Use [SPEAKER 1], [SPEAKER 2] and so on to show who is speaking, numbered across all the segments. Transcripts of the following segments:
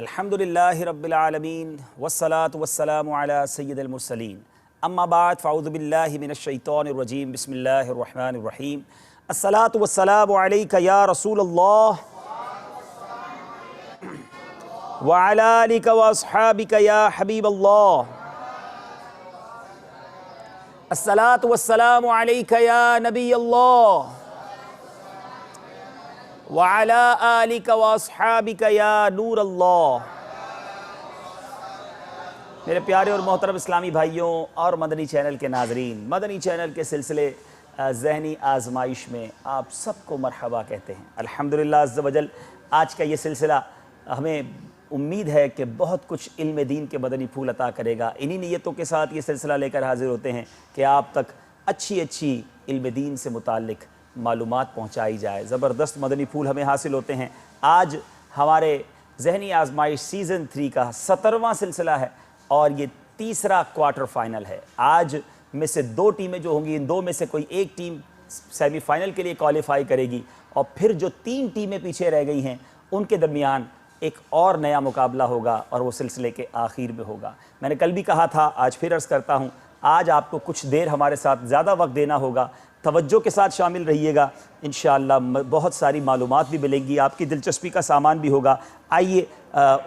[SPEAKER 1] अल्हम्दुलिल्लाहि रब्बिल आलमीन वस्सलातु वस्सलामु अला सय्यिदिल मुरसलीन अम्मा बाद फ़अऊज़ु बिल्लाहि मिनश शैतानिर रजीम बिस्मिल्लाहिर रहमानिर रहीम अस्सलातु वस्सलामु अलैका या रसूलल्लाह व अला आलिका व अस्हाबिका या हबीबल्लाह अस्सलातु वस्सलामु अलैका या नबीयल्लाह व अला आलिका व अस्हाबिका या नूर अल्लाह। मेरे प्यारे और मोहतरम इस्लामी भाइयों और मदनी चैनल के नाजरीन, मदनी चैनल के सिलसिले ज़हनी आजमाइश में आप सबको मरहबा कहते हैं। अल्हम्दुलिल्लाह अज़्ज़ वजल आज का ये सिलसिला हमें उम्मीद है कि बहुत कुछ इल्म दीन के मदनी फूल अता करेगा। इन्हीं नीयतों के साथ ये सिलसिला लेकर हाजिर होते हैं कि आप तक अच्छी अच्छी इल्म दीन से मुताल्लिक़ मालूमात पहुँचाई जाए। ज़बरदस्त मदनी फूल हमें हासिल होते हैं। आज हमारे ज़हनी आजमाइश सीज़न 3 का 17वां सिलसिला है और ये तीसरा क्वार्टर फाइनल है। आज में से 2 टीमें जो होंगी, इन 2 में से कोई एक टीम सेमीफाइनल के लिए क्वालिफाई करेगी और फिर जो 3 टीमें पीछे रह गई हैं उनके दरमियान एक और नया मुकाबला होगा और वो सिलसिले के आखिर में होगा। मैंने कल भी कहा था, आज फिर अर्ज़ करता हूँ, आज आपको कुछ देर हमारे साथ ज़्यादा वक्त देना होगा। तवज्जो के साथ शामिल रहिएगा, इंशाअल्लाह बहुत सारी मालूमात भी मिलेंगी, आपकी दिलचस्पी का सामान भी होगा। आइए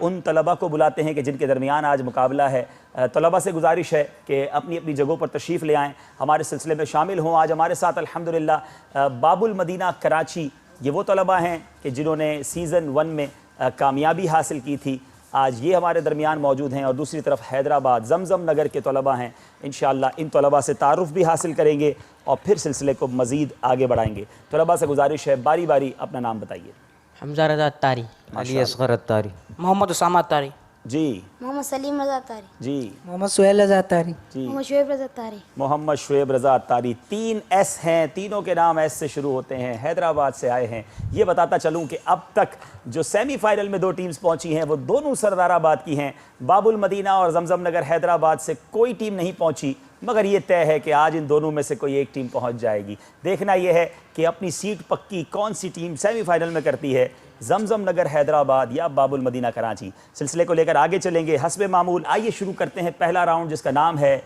[SPEAKER 1] उन तलबा को बुलाते हैं कि जिनके दरमियान आज मुकाबला है। तलबा से गुजारिश है कि अपनी अपनी जगहों पर तशरीफ़ ले आएँ, हमारे सिलसिले में शामिल हों। आज हमारे साथ अल्हम्दुलिल्लाह बाबुल मदीना कराची ये वो तलबा हैं कि जिन्होंने सीज़न 1 में कामयाबी हासिल की थी। आज ये हमारे दरमियान मौजूद हैं और दूसरी तरफ हैदराबाद जमज़म नगर के तलबा हैं। इंशाअल्लाह इन तलबा से तारुफ़ भी हासिल करेंगे और फिर सिलसिले को मज़ीद आगे बढ़ाएंगे। तलबा से गुजारिश है, बारी बारी अपना नाम बताइए।
[SPEAKER 2] हमजा रज़ा अत्तारी,
[SPEAKER 3] अली असगर अत्तारी,
[SPEAKER 2] मोहम्मद उसामा अत्तारी,
[SPEAKER 1] जी
[SPEAKER 4] मोहम्मद सलीम रज़ा अत्तारी,
[SPEAKER 1] जी
[SPEAKER 5] मोहम्मद सुहेल रज़ा अत्तारी,
[SPEAKER 1] जी
[SPEAKER 4] मोहम्मद शुएब रज़ा अत्तारी,
[SPEAKER 1] मोहम्मद शुएब रज़ा अत्तारी। 3 एस हैं, तीनों के नाम एस से शुरू होते हैं, हैदराबाद से आए हैं। ये बताता चलूँ कि अब तक जो सेमीफाइनल में 2 टीम्स पहुंची हैं वो दोनों सरदाराबाद की हैं। बाबुल मदीना और जमजम नगर हैदराबाद से कोई टीम नहीं पहुंची, मगर ये तय है कि आज इन दोनों में से कोई एक टीम पहुंच जाएगी। देखना यह है कि अपनी सीट पक्की कौन सी टीम सेमीफाइनल में करती है, जमजम नगर हैदराबाद या बाबुल मदीना कराची। सिलसिले को लेकर आगे चलेंगे हस्बे मामूल। आइए शुरू करते हैं पहला राउंड, जिसका नाम है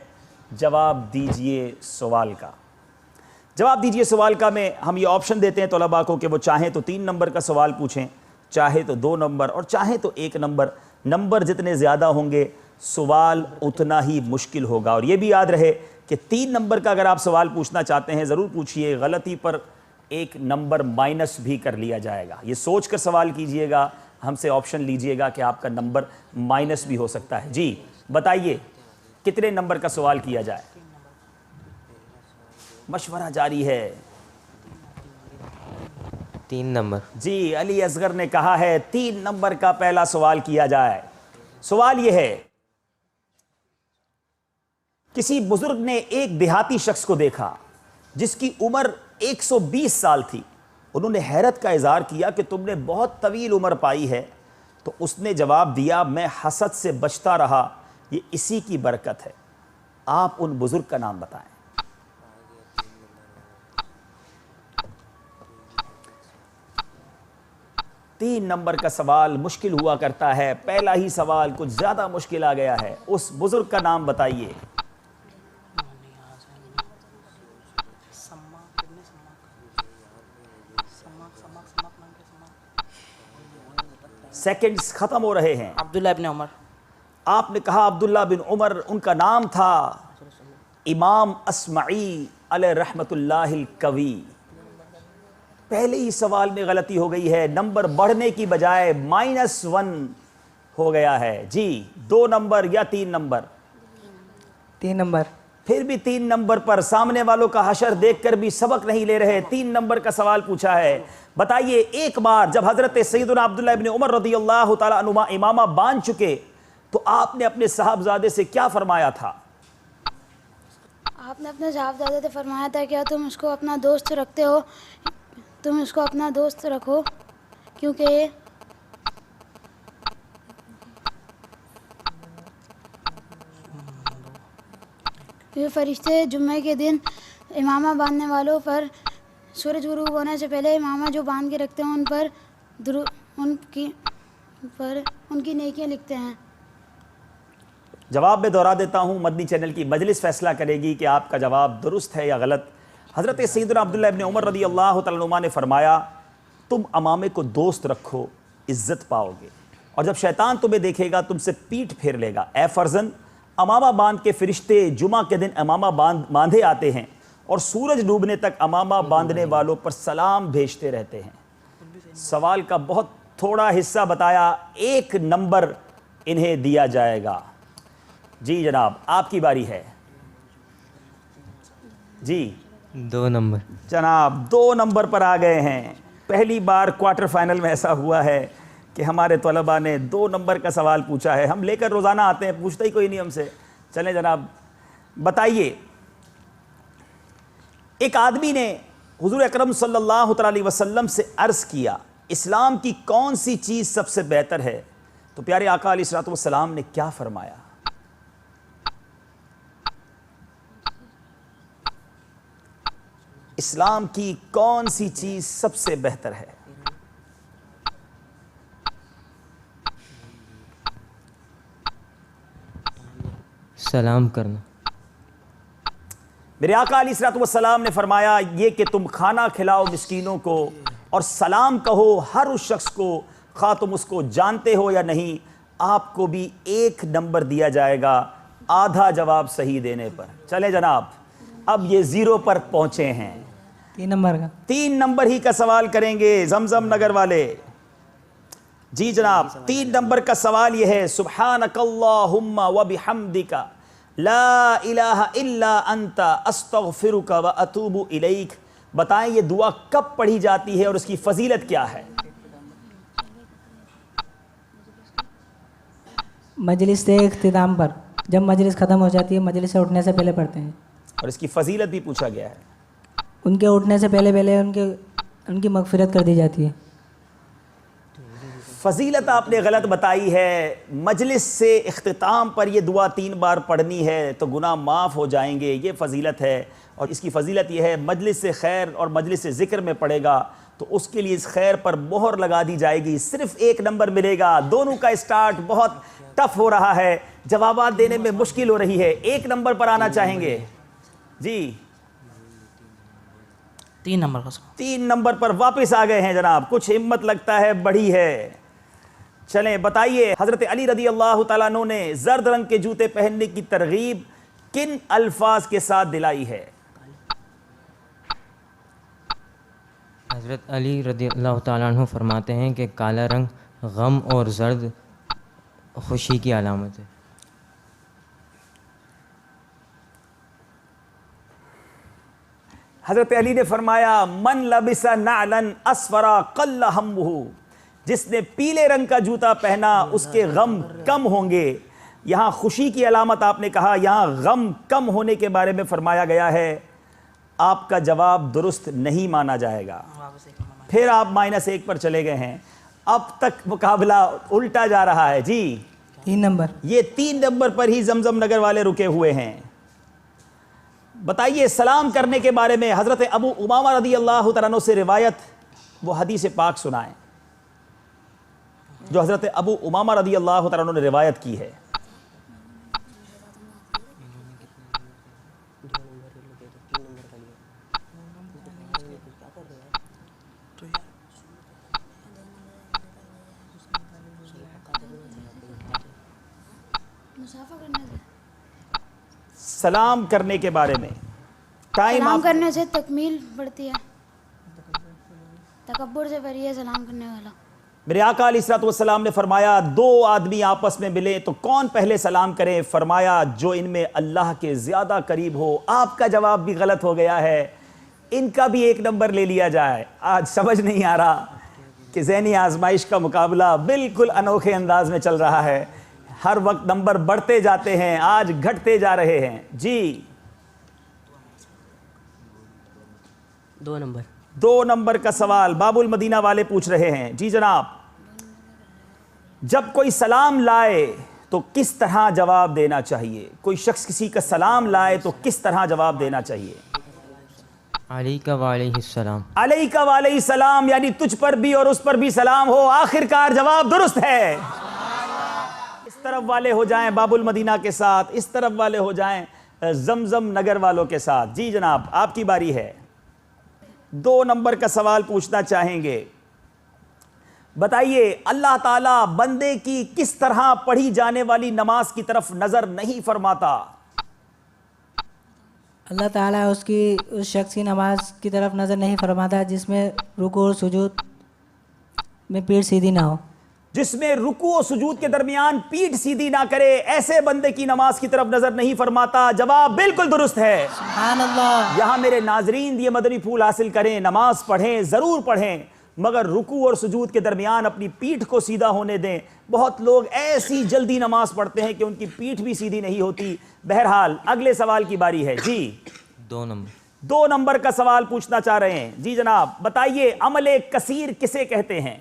[SPEAKER 1] जवाब दीजिए सवाल का। जवाब दीजिए सवाल का में हम ये ऑप्शन देते हैं तलबा को कि वो चाहें तो 3 नंबर का सवाल पूछें, चाहे तो 2 नंबर और चाहे तो 1 नंबर। नंबर जितने ज़्यादा होंगे सवाल उतना ही मुश्किल होगा। और ये भी याद रहे कि 3 नंबर का अगर आप सवाल पूछना चाहते हैं ज़रूर पूछिए, गलती पर 1 नंबर माइनस भी कर लिया जाएगा। ये सोच कर सवाल कीजिएगा, हमसे ऑप्शन लीजिएगा कि आपका नंबर माइनस भी हो सकता है। जी बताइए कितने नंबर का सवाल किया जाए, मशवरा जारी है।
[SPEAKER 3] 3 नंबर।
[SPEAKER 1] जी अली असगर ने कहा है 3 नंबर का पहला सवाल किया जाए। सवाल यह है, किसी बुजुर्ग ने एक देहाती शख्स को देखा जिसकी उम्र 120 साल थी। उन्होंने हैरत का इजहार किया कि तुमने बहुत तवील उम्र पाई है। तो उसने जवाब दिया, मैं हसद से बचता रहा, ये इसी की बरकत है। आप उन बुजुर्ग का नाम बताएं। तीन नंबर का सवाल मुश्किल हुआ करता है, पहला ही सवाल कुछ ज्यादा मुश्किल आ गया है। उस बुजुर्ग का नाम बताइए। सेकंड्स खत्म हो रहे हैं।
[SPEAKER 2] अब्दुल्ला इब्न उमर।
[SPEAKER 1] आपने कहा अब्दुल्ला बिन उमर, उनका नाम था इमाम अस्माई अलैहि रहमतुल्लाहिल कवी। पहले ही सवाल में गलती हो गई है, नंबर बढ़ने की बजाय -1 हो गया है। जी 2 नंबर या 3 नंबर?
[SPEAKER 5] 3 नंबर।
[SPEAKER 1] फिर भी 3 नंबर पर सामने वालों का हशर देखकर भी सबक नहीं ले रहे। 3 नंबर का सवाल पूछा है। बताइए, एक बार जब हजरत सैयदना अब्दुल्ला इब्न उमर रज़ियल्लाहु ताला अन्हुमा इमामा बांध चुके तो आपने अपने साहबजादे से क्या फरमाया था?
[SPEAKER 4] आपने अपने साहबजादे से फरमाया था, क्या तुम इसको अपना दोस्त रखते हो, तुम इसको अपना दोस्त रखो, क्योंकि ये फरिश्ते जुम्मे के दिन इमामा बांधने वालों पर सूरज गुरूब होने से पहले इमामा जो बांध के रखते हैं उन पर उनकी पर उनकी नेकियां लिखते हैं।
[SPEAKER 1] जवाब मैं दोहरा देता हूँ, मदनी चैनल की मजलिस फैसला करेगी कि आपका जवाब दुरुस्त है या गलत। हज़रत सैयदना अब्दुल्ला इब्न उमर रज़ी अल्लाह तआला अन्हुमा ने फरमाया, तुम अमामे को दोस्त रखो, इज़्ज़त पाओगे, और जब शैतान तुम्हें देखेगा तुमसे पीठ फेर लेगा। ए फर्जन, अमामा बांध के फरिश्ते जुमा के दिन अमामा बांधे आते हैं और सूरज डूबने तक अमामा बांधने वालों पर सलाम भेजते रहते हैं। सवाल का बहुत थोड़ा हिस्सा बताया, 1 नंबर इन्हें दिया जाएगा। जी जनाब, आपकी बारी है। जी
[SPEAKER 3] 2 नंबर।
[SPEAKER 1] जनाब 2 नंबर पर आ गए हैं। पहली बार क्वार्टर फाइनल में ऐसा हुआ है कि हमारे तलबा ने 2 नंबर का सवाल पूछा है। हम लेकर रोज़ाना आते हैं, पूछते ही कोई नहीं हमसे। चलें जनाब, बताइए, एक आदमी ने हुज़ूर अकरम सल्लल्लाहु अलैहि वसल्लम से अर्ज़ किया, इस्लाम की कौन सी चीज़ सबसे बेहतर है? तो प्यारे आका अलैहिस्सलातु वस्सलाम ने क्या फरमाया? इस्लाम की कौन सी चीज़ सबसे बेहतर है?
[SPEAKER 3] सलाम करना।
[SPEAKER 1] मेरे आका अलैहिस्सलातु वस्सलाम ने फरमाया ये कि तुम खाना खिलाओ मिस्कीनों को और सलाम कहो हर उस शख्स को, खा तुम उसको जानते हो या नहीं। आपको भी 1 नंबर दिया जाएगा आधा जवाब सही देने पर। चले जनाब, अब ये 0 पर पहुंचे हैं।
[SPEAKER 5] 3 नंबर का।
[SPEAKER 1] 3 नंबर ही का सवाल करेंगे जमजम नगर वाले। जी जनाब, 3 नंबर का सवाल यह है, सुब्हानकल्लाहुम्मा व बिहम्दिका ला इलाहा इल्ला अंता अस्तगफिरुका व अतूबु इलैक। बताएं ये दुआ कब पढ़ी जाती है और उसकी फजीलत क्या है?
[SPEAKER 5] मजलिस से इख्तिताम पर, जब मजलिस ख़त्म हो जाती है, मजलिस से उठने से पहले पढ़ते हैं।
[SPEAKER 1] और इसकी फजीलत भी पूछा गया है।
[SPEAKER 5] उनके उठने से पहले पहले उनकी मगफिरत कर दी जाती है।
[SPEAKER 1] फजीलत आपने गलत बताई है। मजलिस से इख्तिताम पर यह दुआ 3 बार पढ़नी है तो गुनाह माफ़ हो जाएंगे, ये फजीलत है। और इसकी फजीलत यह है, मजलिस से खैर और मजलिस से ज़िक्र में पढ़ेगा तो उसके लिए इस खैर पर मोहर लगा दी जाएगी, सिर्फ 1 नंबर मिलेगा। दोनों का स्टार्ट बहुत टफ हो रहा है, जवाबात देने में मुश्किल हो रही है। 1 नंबर पर आना चाहेंगे? जी
[SPEAKER 2] 3 नंबर का सवाल।
[SPEAKER 1] 3 नंबर पर वापस आ गए हैं जनाब, कुछ हिम्मत लगता है बढ़ी है। चलें बताइए, हज़रत अली रदी अल्लाह तआला अन्हु ने जर्द रंग के जूते पहनने की तरगीब किन अल्फाज के साथ दिलाई है?
[SPEAKER 3] हज़रत अली रज़ी अल्लाह तआला अन्हु फरमाते हैं कि काला रंग गम और जर्द खुशी की अलामत है।
[SPEAKER 1] हज़रत अली ने फरमाया, मन लबिसा नालन अस्फरा कल्ला हम्मुहु, जिसने पीले रंग का जूता पहना उसके गम कम होंगे। यहाँ खुशी की अलामत आपने कहा, यहाँ गम कम होने के बारे में फरमाया गया है। आपका जवाब दुरुस्त नहीं माना जाएगा। फिर आप -1 पर चले गए हैं। अब तक मुकाबला उल्टा जा रहा है। जी
[SPEAKER 5] 3 नंबर।
[SPEAKER 1] ये 3 नंबर पर ही जमजम नगर वाले रुके हुए हैं। बताइए, सलाम करने के बारे में हज़रत अबू उमामा रदी अल्लाह तआला अन्हु से रिवायत, वो हदीस पाक सुनाएं जो हज़रत अबू उमामा रदी अल्लाह तआला अन्हु ने रिवायत की है। सलाम करने के बारे में टाइम
[SPEAKER 4] सलाम करने से तकमील बढ़ती है, तकब्बुर से बढ़िए सलाम करने वाला।
[SPEAKER 1] मेरे आका अलैहिस्सलातु वस्सलाम ने फरमाया, 2 आदमी आपस में मिले तो कौन पहले सलाम करें? फरमाया, जो इनमें अल्लाह के ज़्यादा करीब हो। आपका जवाब भी गलत हो गया है, इनका भी 1 नंबर ले लिया जाए। आज समझ नहीं आ रहा कि ज़हनी आजमाइश का मुकाबला बिल्कुल अनोखे अंदाज में चल रहा है। हर वक्त नंबर बढ़ते जाते हैं, आज घटते जा रहे हैं। जी
[SPEAKER 2] 2 नंबर।
[SPEAKER 1] 2 नंबर का सवाल बाबुल मदीना वाले पूछ रहे हैं। जी जनाब, जब कोई सलाम लाए तो किस तरह जवाब देना चाहिए? कोई शख्स किसी का सलाम लाए तो किस तरह जवाब देना चाहिए?
[SPEAKER 3] अलैका वालैहिस्सलाम।
[SPEAKER 1] अलैका वालैहिस्सलाम, यानी तुझ पर भी और उस पर भी सलाम हो। आखिरकार जवाब दुरुस्त है। इस तरफ वाले हो जाएं बाबुल मदीना के साथ, इस तरफ वाले हो जाएं जमजम नगर वालों के साथ। जी जनाब, आपकी बारी है। 2 नंबर का सवाल पूछना चाहेंगे। बताइए, अल्लाह ताला बंदे की किस तरह पढ़ी जाने वाली नमाज की तरफ नजर नहीं फरमाता?
[SPEAKER 5] अल्लाह ताला उसकी उस शख्स की नमाज की तरफ नज़र नहीं फरमाता जिसमें रुकू और सुजूद में पीठ सीधी ना हो।
[SPEAKER 1] जिसमें रुकू और सुजूद के दरमियान पीठ सीधी ना करे, ऐसे बंदे की नमाज की तरफ नजर नहीं फरमाता। जवाब बिल्कुल दुरुस्त है।
[SPEAKER 5] सुभान अल्लाह।
[SPEAKER 1] यहां मेरे नाजरीन ये मदनी फूल हासिल करें, नमाज पढ़ें, जरूर पढ़ें, मगर रुकू और सुजूद के दरमियान अपनी पीठ को सीधा होने दें। बहुत लोग ऐसी जल्दी नमाज पढ़ते हैं कि उनकी पीठ भी सीधी नहीं होती। बहरहाल अगले सवाल की बारी है। जी
[SPEAKER 3] 2 नंबर।
[SPEAKER 1] 2 नंबर का सवाल पूछना चाह रहे हैं। जी जनाब, बताइए, अमले कसीर किसे कहते हैं?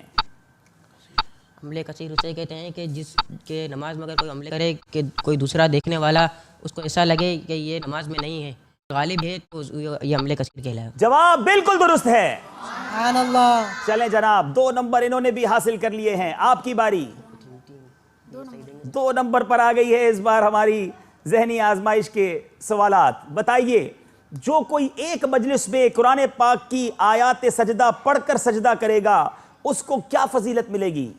[SPEAKER 2] अमले कसीर उसे कहते हैं कि जिसके नमाज में अगर कोई अमले करे कि कोई दूसरा देखने वाला उसको ऐसा लगे कि ये नमाज में नहीं है, गालिब है, तो ये अमले कसीर कहलाएगा।
[SPEAKER 1] जवाब बिल्कुल दुरुस्त है।
[SPEAKER 5] सुभान अल्लाह।
[SPEAKER 1] चलें जनाब, 2 नंबर इन्होंने भी हासिल कर लिए हैं। आपकी बारी। 2 नंबर पर आ गई है इस बार हमारी जहनी आजमाइश के सवालात। बताइए, जो कोई एक मजलिस में कुरान पाक की आयात सजदा पढ़कर सजदा करेगा, उसको क्या फजीलत मिलेगी?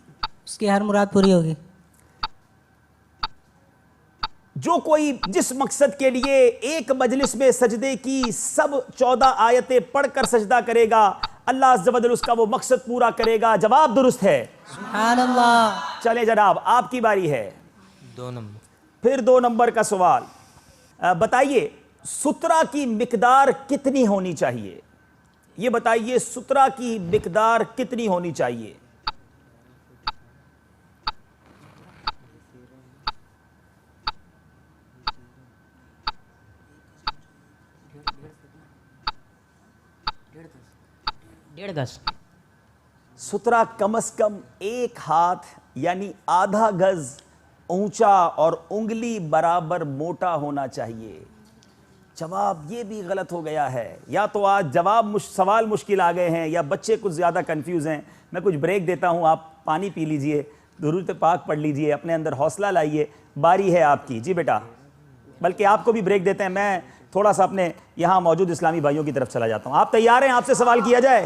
[SPEAKER 5] उसकी हर मुराद पूरी होगी।
[SPEAKER 1] जो कोई जिस मकसद के लिए एक मजलिस में सजदे की सब 14 आयतें पढ़कर सजदा करेगा, अल्लाह अज़्ज़ व जल उसका वो मकसद पूरा करेगा। जवाब दुरुस्त है।
[SPEAKER 5] सुभान अल्लाह।
[SPEAKER 1] चले जनाब, आपकी बारी है।
[SPEAKER 3] 2 नंबर।
[SPEAKER 1] फिर 2 नंबर का सवाल। बताइए, सुतरा की मिकदार कितनी होनी चाहिए? ये बताइए, सुतरा की मिकदार कितनी होनी चाहिए?
[SPEAKER 2] डेढ़ गज।
[SPEAKER 1] सुतरा कम से कम 1 हाथ यानी आधा गज ऊंचा और उंगली बराबर मोटा होना चाहिए। जवाब ये भी गलत हो गया है। या तो आज सवाल मुश्किल आ गए हैं या बच्चे कुछ ज़्यादा कंफ्यूज हैं। मैं कुछ ब्रेक देता हूं, आप पानी पी लीजिए, दुरूद पाक पढ़ लीजिए, अपने अंदर हौसला लाइए। बारी है आपकी। जी बेटा, बल्कि आपको भी ब्रेक देते हैं। मैं थोड़ा सा अपने यहाँ मौजूद इस्लामी भाइयों की तरफ चला जाता हूँ। आप तैयार हैं? आपसे सवाल किया जाए?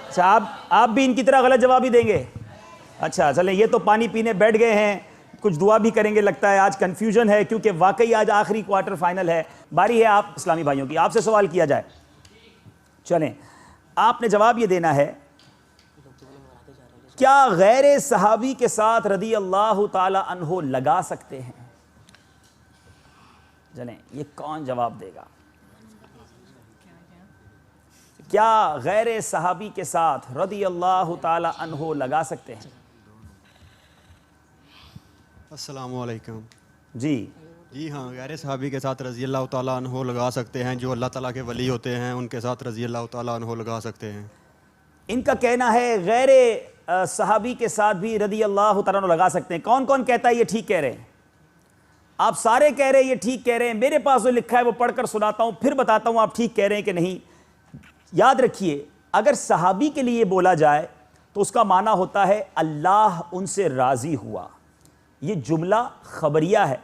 [SPEAKER 1] अच्छा, आप भी इनकी तरह गलत जवाब ही देंगे? अच्छा चलें, ये तो पानी पीने बैठ गए हैं, कुछ दुआ भी करेंगे लगता है। आज कन्फ्यूजन है क्योंकि वाकई आज आखिरी क्वार्टर फाइनल है। बारी है आप इस्लामी भाइयों की, आपसे सवाल किया जाए। चलें, आपने जवाब ये देना है, क्या गैर सहाबी के साथ रदी अल्लाह ताला अन्हो लगा सकते हैं? चलें, ये कौन जवाब देगा? क्या गैर सहाबी के साथ रदी अल्लाह ताला अन्हो लगा सकते हैं?
[SPEAKER 6] अस्सलामु अलैकुम।
[SPEAKER 1] जी
[SPEAKER 6] हाँ, गैर सहाबी के साथ रज़ी अल्लाह ताला अन्हो लगा सकते हैं। जो अल्लाह ताला के वली होते हैं उनके साथ रज़ी अल्लाह ताला अन्हो लगा सकते हैं।
[SPEAKER 1] इनका कहना है गैर सहाबी के साथ भी रदी अल्लाह ताला अन्हो लगा सकते हैं। कौन कौन कहता है ये ठीक कह रहे हैं? आप सारे कह रहे हैं ये ठीक कह रहे हैं। मेरे पास जो लिखा है वो पढ़कर सुनाता हूं, फिर बताता हूं आप ठीक कह रहे हैं कि नहीं। याद रखिए, अगर सहाबी के लिए बोला जाए तो उसका माना होता है अल्लाह उनसे राजी हुआ। ये जुमला खबरिया है।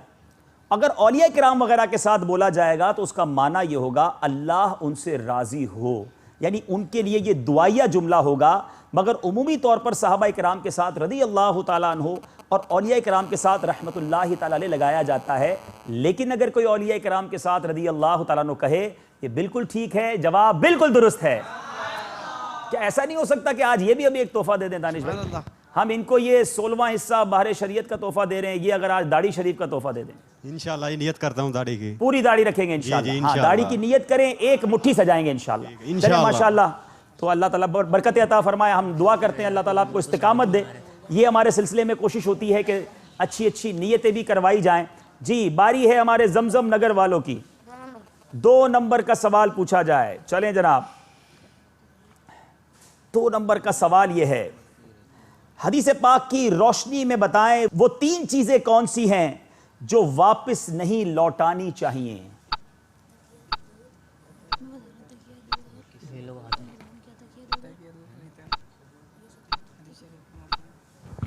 [SPEAKER 1] अगर औलिया किराम वगैरह के साथ बोला जाएगा तो उसका माना यह होगा अल्लाह उनसे राजी हो, यानी उनके लिए ये दुआया जुमला होगा। मगर उमूमी तौर पर सहाबा किराम के साथ रदी अल्लाह ताला अन्हो और औलिया किराम के साथ रहमतुल्लाह ताला अलैह लगाया जाता है। लेकिन अगर कोई औलिया किराम के साथ रदी अल्लाह ताला अन्हो कहे, ये बिल्कुल ठीक है। जवाब बिल्कुल दुरुस्त है। क्या ऐसा नहीं हो सकता कि आज ये भी हमें एक तोहफा दे दें दानिश भाई? हम इनको ये 16वां हिस्सा बाहर शरीयत का तोहफा दे रहे हैं। ये अगर आज दाढ़ी शरीफ का तोहफा दे दें,
[SPEAKER 6] इंशाल्लाह ये नियत करता हूँ दाढ़ी की।
[SPEAKER 1] पूरी दाढ़ी रखेंगे इंशाल्लाह। हाँ, दाढ़ी की नियत करें, एक मुट्ठी सजाएंगे इंशाल्लाह। चलें, माशाल्लाह। तो अल्लाह ताला बरकत अता फरमाए। हम दुआ करते हैं अल्लाह ताला आपको इस्तिकामत दे। ये हमारे सिलसिले में कोशिश होती है कि अच्छी अच्छी नियतें भी करवाई जाएं। जी, बारी है हमारे जमजम नगर वालों की। 2 नंबर का सवाल पूछा जाए। चलें जनाब, 2 नंबर का सवाल यह है, हदीस पाक की रोशनी में बताएं वो 3 चीजें कौन सी हैं जो वापस नहीं लौटानी चाहिए?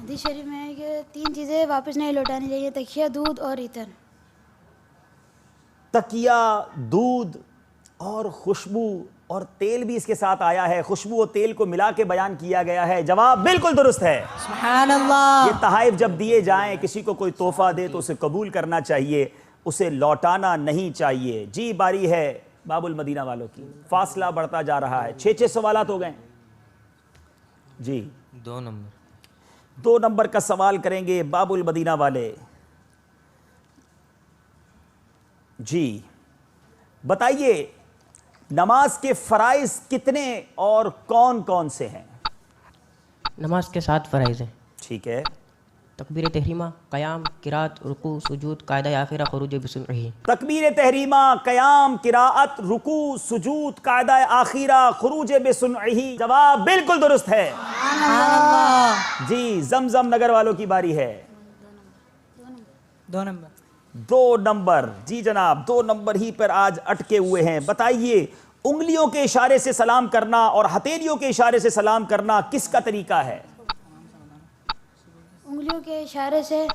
[SPEAKER 4] हदीस शरीफ में है कि 3 चीज़ें वापस नहीं लौटानी चाहिए, तकिया, दूध और इतर।
[SPEAKER 1] तकिया, दूध और खुशबू और तेल भी इसके साथ आया है। खुशबू और तेल को मिला के बयान किया गया है। जवाब बिल्कुल दुरुस्त है।
[SPEAKER 5] सुभान अल्लाह।
[SPEAKER 1] ये तहाइफ जब दिए जाएं, किसी को कोई तोहफा दे तो उसे कबूल करना चाहिए, उसे लौटाना नहीं चाहिए। जी, बारी है बाबुल मदीना वालों की। फासला बढ़ता जा रहा है, 6 सवालात हो गए। जी,
[SPEAKER 3] 2 नंबर।
[SPEAKER 1] 2 नंबर का सवाल करेंगे बाबुल मदीना वाले। जी, बताइए नमाज के फराइज कितने और कौन कौन से हैं?
[SPEAKER 2] नमाज के 7 फ़राइज़ हैं।
[SPEAKER 1] ठीक है।
[SPEAKER 2] तकबीर तहरीमा, क़याम, क़िराअत, रुकू, सुजूद, कायदा आखिरा, खुरूज बिस्मिल्लाह।
[SPEAKER 1] तकबीर तहरीमा, क़याम, किराअत, रुकू, सुजूद, कायदा आखिरा, खुरूज बिसुन्नही। जवाब बिल्कुल दुरुस्त है। जी, जमजम नगर वालों की बारी है।
[SPEAKER 5] 2 नंबर।
[SPEAKER 1] 2 नंबर। जी जनाब, 2 नंबर ही पर आज अटके हुए हैं। बताइए, उंगलियों के इशारे से सलाम करना और हथेलियों के इशारे से सलाम करना किसका तरीका है?
[SPEAKER 4] उंगलियों के इशारे से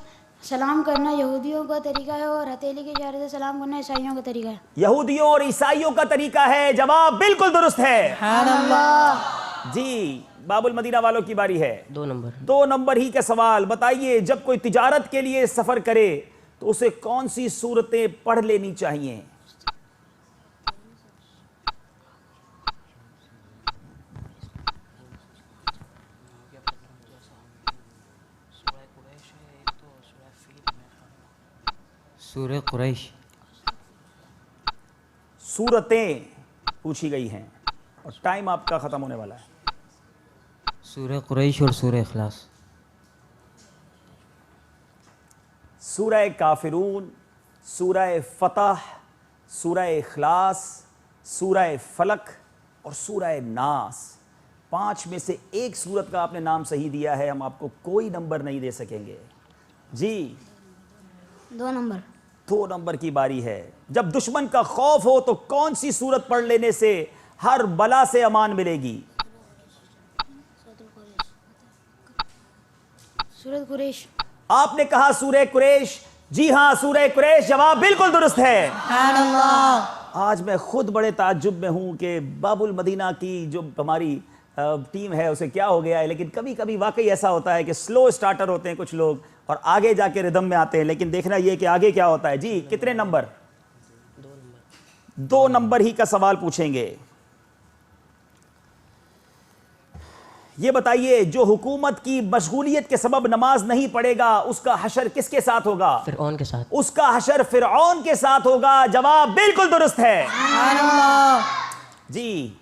[SPEAKER 4] सलाम करना यहूदियों का तरीका है और हथेली के इशारे से सलाम करना ईसाइयों का तरीका है।
[SPEAKER 1] यहूदियों और ईसाइयों का तरीका है। जवाब बिल्कुल दुरुस्त है।
[SPEAKER 5] सुभान अल्लाह।
[SPEAKER 1] जी, बाबुल मदीना वालों की बारी है।
[SPEAKER 2] 2 नंबर।
[SPEAKER 1] 2 नंबर ही का सवाल। बताइए, जब कोई तिजारत के लिए सफर करे तो उसे कौन सी सूरतें पढ़ लेनी चाहिए?
[SPEAKER 3] सूरह कुरैश।
[SPEAKER 1] सूरतें पूछी गई हैं और टाइम आपका खत्म होने वाला है।
[SPEAKER 3] सूरह कुरैश और सूरह इखलास।
[SPEAKER 1] सूरह काफिरून, सूरह फतह, सूरह इखलास, सूरह फलक और सूरह नास। 5 में से एक सूरत का आपने नाम सही दिया है, हम आपको कोई नंबर नहीं दे सकेंगे। जी,
[SPEAKER 4] 2 नंबर।
[SPEAKER 1] 2 नंबर की बारी है। जब दुश्मन का खौफ हो तो कौन सी सूरत पढ़ लेने से हर बला से अमान मिलेगी?
[SPEAKER 4] सूरत कुरैश।
[SPEAKER 1] आपने कहा सूरह कुरैश। जी हां, सूरह कुरैश। जवाब बिल्कुल दुरुस्त है।
[SPEAKER 5] सुभान अल्लाह।
[SPEAKER 1] आज मैं खुद बड़े ताज्जुब में हूं कि बाबुल मदीना की जो हमारी टीम है उसे क्या हो गया है। लेकिन कभी कभी वाकई ऐसा होता है कि स्लो स्टार्टर होते हैं कुछ लोग और आगे जाके रिदम में आते हैं। लेकिन देखना ये कि आगे क्या होता है। जी, कितने नंबर? 2 नंबर ही का सवाल पूछेंगे। ये बताइए, जो हुकूमत की मशगूलियत के सबब नमाज नहीं पढ़ेगा उसका हशर किसके साथ होगा?
[SPEAKER 2] फ़िरऔन के साथ।
[SPEAKER 1] उसका हशर फिरऔन के साथ होगा। जवाब बिल्कुल दुरुस्त है। जी,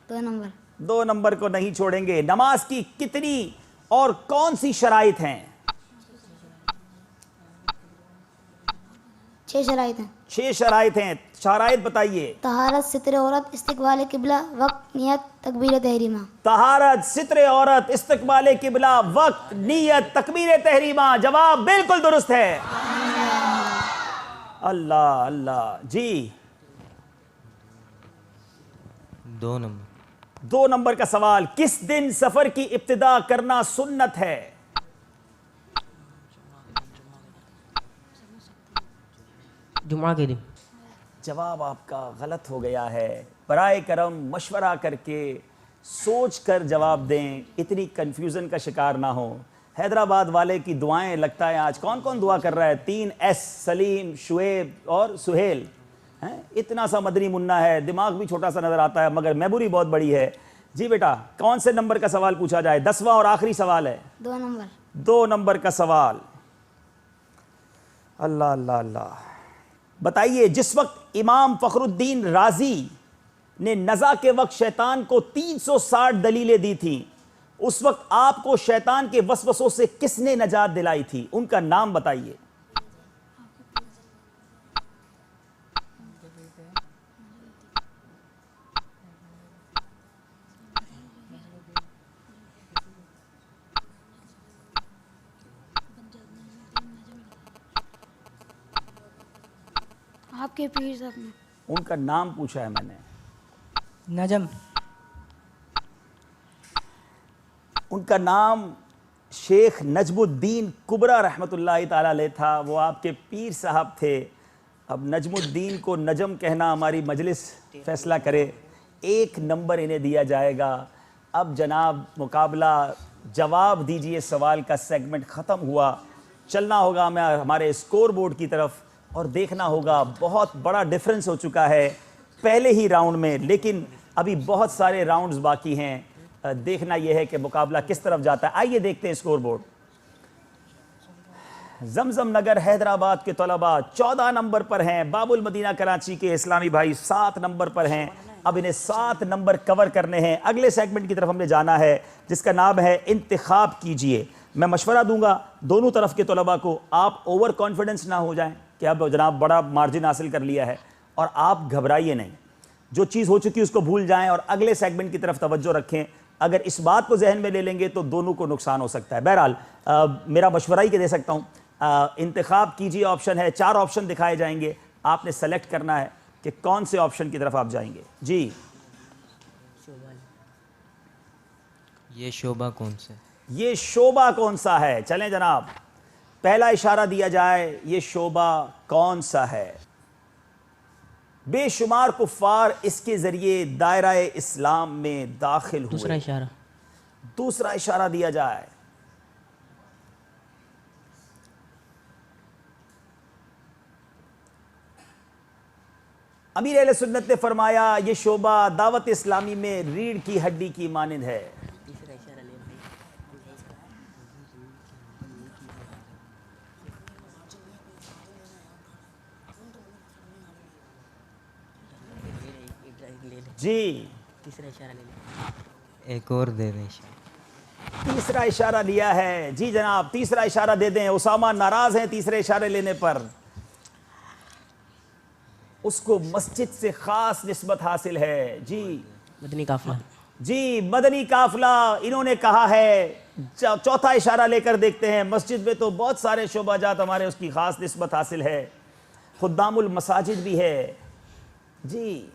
[SPEAKER 4] 2 नंबर।
[SPEAKER 1] 2 नंबर को नहीं छोड़ेंगे। नमाज की कितनी और कौन सी शराइत हैं?
[SPEAKER 4] 6 शराइत हैं।
[SPEAKER 1] 6 शराइत हैं। शराइत बताइए।
[SPEAKER 4] तहारत, सित्र औरत, इस्तिकबाल किबला, वक्त, नियत, तकबीर तहरीमा।
[SPEAKER 1] तहारत, सित्र औरत, इस्तकबाल किबला, वक्त, नियत, तकबीर तहरीमा। जवाब बिल्कुल दुरुस्त है। अल्लाह अल्लाह। जी,
[SPEAKER 3] 2 नंबर।
[SPEAKER 1] 2 नंबर का सवाल। किस दिन सफर की इब्तिदा करना सुन्नत है?
[SPEAKER 2] जुमा के दिन।
[SPEAKER 1] जवाब आपका गलत हो गया है। बराए करम मशवरा करके सोच कर जवाब दें, इतनी कंफ्यूजन का शिकार ना हो। हैदराबाद वाले की दुआएं लगता है आज कौन कौन दुआ कर रहा है? 3 एस, सलीम, शुएब और सुहेल हैं। इतना सा मदनी मुन्ना है, दिमाग भी छोटा सा नजर आता है मगर मेमोरी बहुत बड़ी है। जी बेटा, कौन से नंबर का सवाल पूछा जाए? 10वां और आखिरी सवाल है।
[SPEAKER 4] 2 नंबर।
[SPEAKER 1] 2 नंबर का सवाल। अल्लाह अल्लाह अल्लाह। बताइए, जिस वक्त इमाम फखरुद्दीन राजी ने नज़ा के वक्त शैतान को 360 दलीलें दी थी, उस वक्त आपको शैतान के वसवसों से किसने नजात दिलाई थी? उनका नाम बताइए।
[SPEAKER 4] आपके पीर साहब ने।
[SPEAKER 1] उनका नाम पूछा है मैंने।
[SPEAKER 5] नजम।
[SPEAKER 1] उनका नाम शेख नजमुद्दीन कुबरा रहमतुल्लाहि ताला अलैह था, वो आपके पीर साहब थे। अब नजमुद्दीन को नजम कहना हमारी मजलिस फैसला करे। 1 नंबर इन्हें दिया जाएगा। अब जनाब मुकाबला, जवाब दीजिए सवाल का सेगमेंट ख़त्म हुआ। चलना होगा हमें हमारे स्कोर बोर्ड की तरफ और देखना होगा। बहुत बड़ा डिफरेंस हो चुका है पहले ही राउंड में, लेकिन अभी बहुत सारे राउंड्स बाकी हैं। देखना यह है कि मुकाबला किस तरफ जाता है। आइए देखते हैं स्कोर बोर्ड। जमजम नगर हैदराबाद के तलबा 14 नंबर पर हैं। बाबुल मदीना कराची के इस्लामी भाई 7 नंबर पर हैं। अब इन्हें 7 नंबर कवर करने हैं। अगले सेगमेंट की तरफ हमने जाना है जिसका नाम है इंतखाब कीजिए। मैं मशवरा दूंगा दोनों तरफ के तलबा को, आप ओवर कॉन्फिडेंस ना हो जाएं कि अब जनाब बड़ा मार्जिन हासिल कर लिया है, और आप घबराइए नहीं। जो चीज़ हो चुकी है उसको भूल जाएं और अगले सेगमेंट की तरफ तवज्जो रखें। अगर इस बात को जहन में ले लेंगे तो दोनों को नुकसान हो सकता है। बहरहाल मेरा मशवरा ही के दे सकता हूँ। इंतखाब कीजिए ऑप्शन है, 4 ऑप्शन दिखाए जाएंगे। आपने सेलेक्ट करना है कि कौन से ऑप्शन की तरफ आप जाएंगे। जी,
[SPEAKER 3] ये शोबा कौन सा है?
[SPEAKER 1] ये शोबा कौन सा है? चलें जनाब, पहला इशारा दिया जाए, ये शोबा कौन सा है? बेशुमार कुफ्फार इसके जरिए दायरा इस्लाम में दाखिल हुए।
[SPEAKER 2] दूसरा इशारा।
[SPEAKER 1] दूसरा इशारा दिया जाए। अमीर अहले सुन्नत ने फरमाया ये शोबा दावत इस्लामी में रीढ़ की हड्डी की मानिंद है।
[SPEAKER 2] तीसरा इशारा ले भाई।
[SPEAKER 1] जी,
[SPEAKER 2] तीसरा इशारा ले ले।
[SPEAKER 3] एक और दे दें इशारा।
[SPEAKER 1] तीसरा इशारा लिया है। जी जनाब, तीसरा इशारा दे दें। उसामा नाराज हैं तीसरे इशारे लेने पर। उसको मस्जिद से खास निस्बत हासिल है। जी,
[SPEAKER 2] मदनी काफिला।
[SPEAKER 1] जी, मदनी काफिला इन्होंने कहा है। चौथा इशारा लेकर देखते हैं। मस्जिद में तो बहुत सारे शोबाजात हमारे उसकी खास निस्बत हासिल है। खुद्दामुल मसाजिद भी है। जी,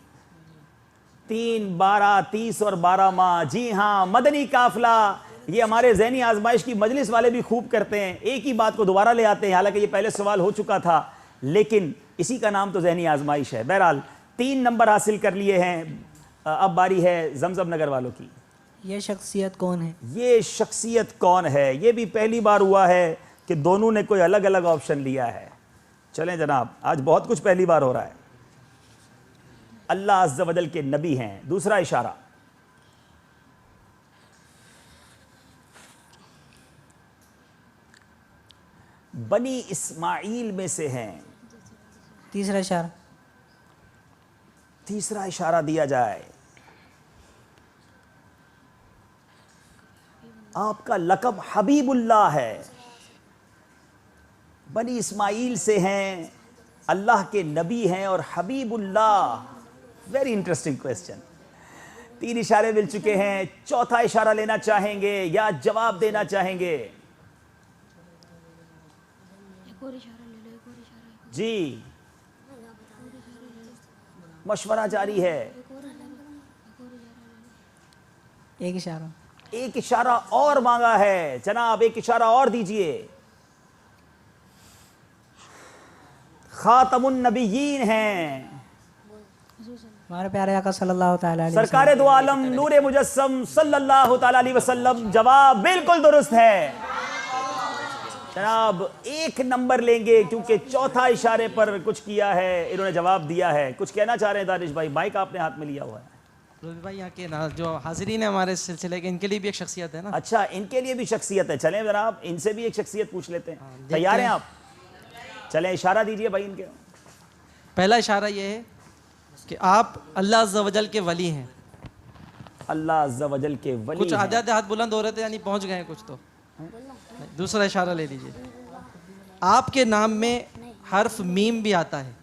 [SPEAKER 1] 3, 12, 30 और 12 माह। जी हाँ, मदनी काफिला। ये हमारे ज़हनी आजमाइश की मजलिस वाले भी खूब करते हैं, एक ही बात को दोबारा ले आते हैं। हालांकि ये पहले सवाल हो चुका था, लेकिन इसी का नाम तो ज़हनी आजमाइश है। बहरहाल 3 नंबर हासिल कर लिए हैं। अब बारी है जमजम नगर वालों की।
[SPEAKER 5] ये शख्सियत कौन है?
[SPEAKER 1] ये शख्सियत कौन है? ये भी पहली बार हुआ है कि दोनों ने कोई अलग अलग ऑप्शन लिया है। चलें जनाब, आज बहुत कुछ पहली बार हो रहा है। अल्लाह अज़्ज़ वजल के नबी हैं। दूसरा इशारा। बनी इस्माइल में से हैं।
[SPEAKER 5] तीसरा इशारा।
[SPEAKER 1] तीसरा इशारा दिया जाए। आपका लक़ब हबीबुल्लाह है। बनी इस्माइल से हैं, अल्लाह के नबी हैं और हबीबुल्लाह। Very interesting question. 3 इशारे मिल चुके हैं। चौथा इशारा लेना चाहेंगे या जवाब देना चाहेंगे?
[SPEAKER 4] एक और इशारा ले लो, एक और इशारा।
[SPEAKER 1] जी, मशवरा जारी है।
[SPEAKER 5] एक इशारा।
[SPEAKER 1] एक इशारा और मांगा है जनाब, एक इशारा और दीजिए। खातमुन नबिय्यीन हैं,
[SPEAKER 5] हमारे प्यारे आका सल्लल्लाहु ताला अलैहि
[SPEAKER 1] सरकारे दो आलम नूरे मुजस्सम सल्लल्लाहु ताला अलैहि वसल्लम। जवाब बिल्कुल दुरुस्त है जनाब। 1 नंबर लेंगे क्योंकि चौथा इशारे पर कुछ किया है, इन्होंने जवाब दिया है। कुछ कहना चाह रहे हैं दानिश भाई? माइक आपने हाथ में लिया हुआ है।
[SPEAKER 7] रोबी भाई, यहाँ के ना जो हाजिरीन है हमारे सिलसिले के, इनके लिए भी एक शख्सियत है ना।
[SPEAKER 1] अच्छा, इनके लिए भी शख्सियत है। चलें जनाब, इनसे भी एक शख्सियत पूछ लेते हैं। तैयार हैं आप? चलें, इशारा दीजिए भाई इनके।
[SPEAKER 7] पहला इशारा ये है कि आप अल्लाह अज़्ज़ वजल के वली हैं।
[SPEAKER 1] अल्लाह अज़्ज़ वजल के वली
[SPEAKER 7] कुछ
[SPEAKER 1] हैं।
[SPEAKER 7] आधे आधे हाथ बुलंद हो रहे थे, यानी पहुंच गए हैं कुछ तो। दूसरा इशारा ले लीजिए। आपके नाम में हर्फ मीम भी आता है।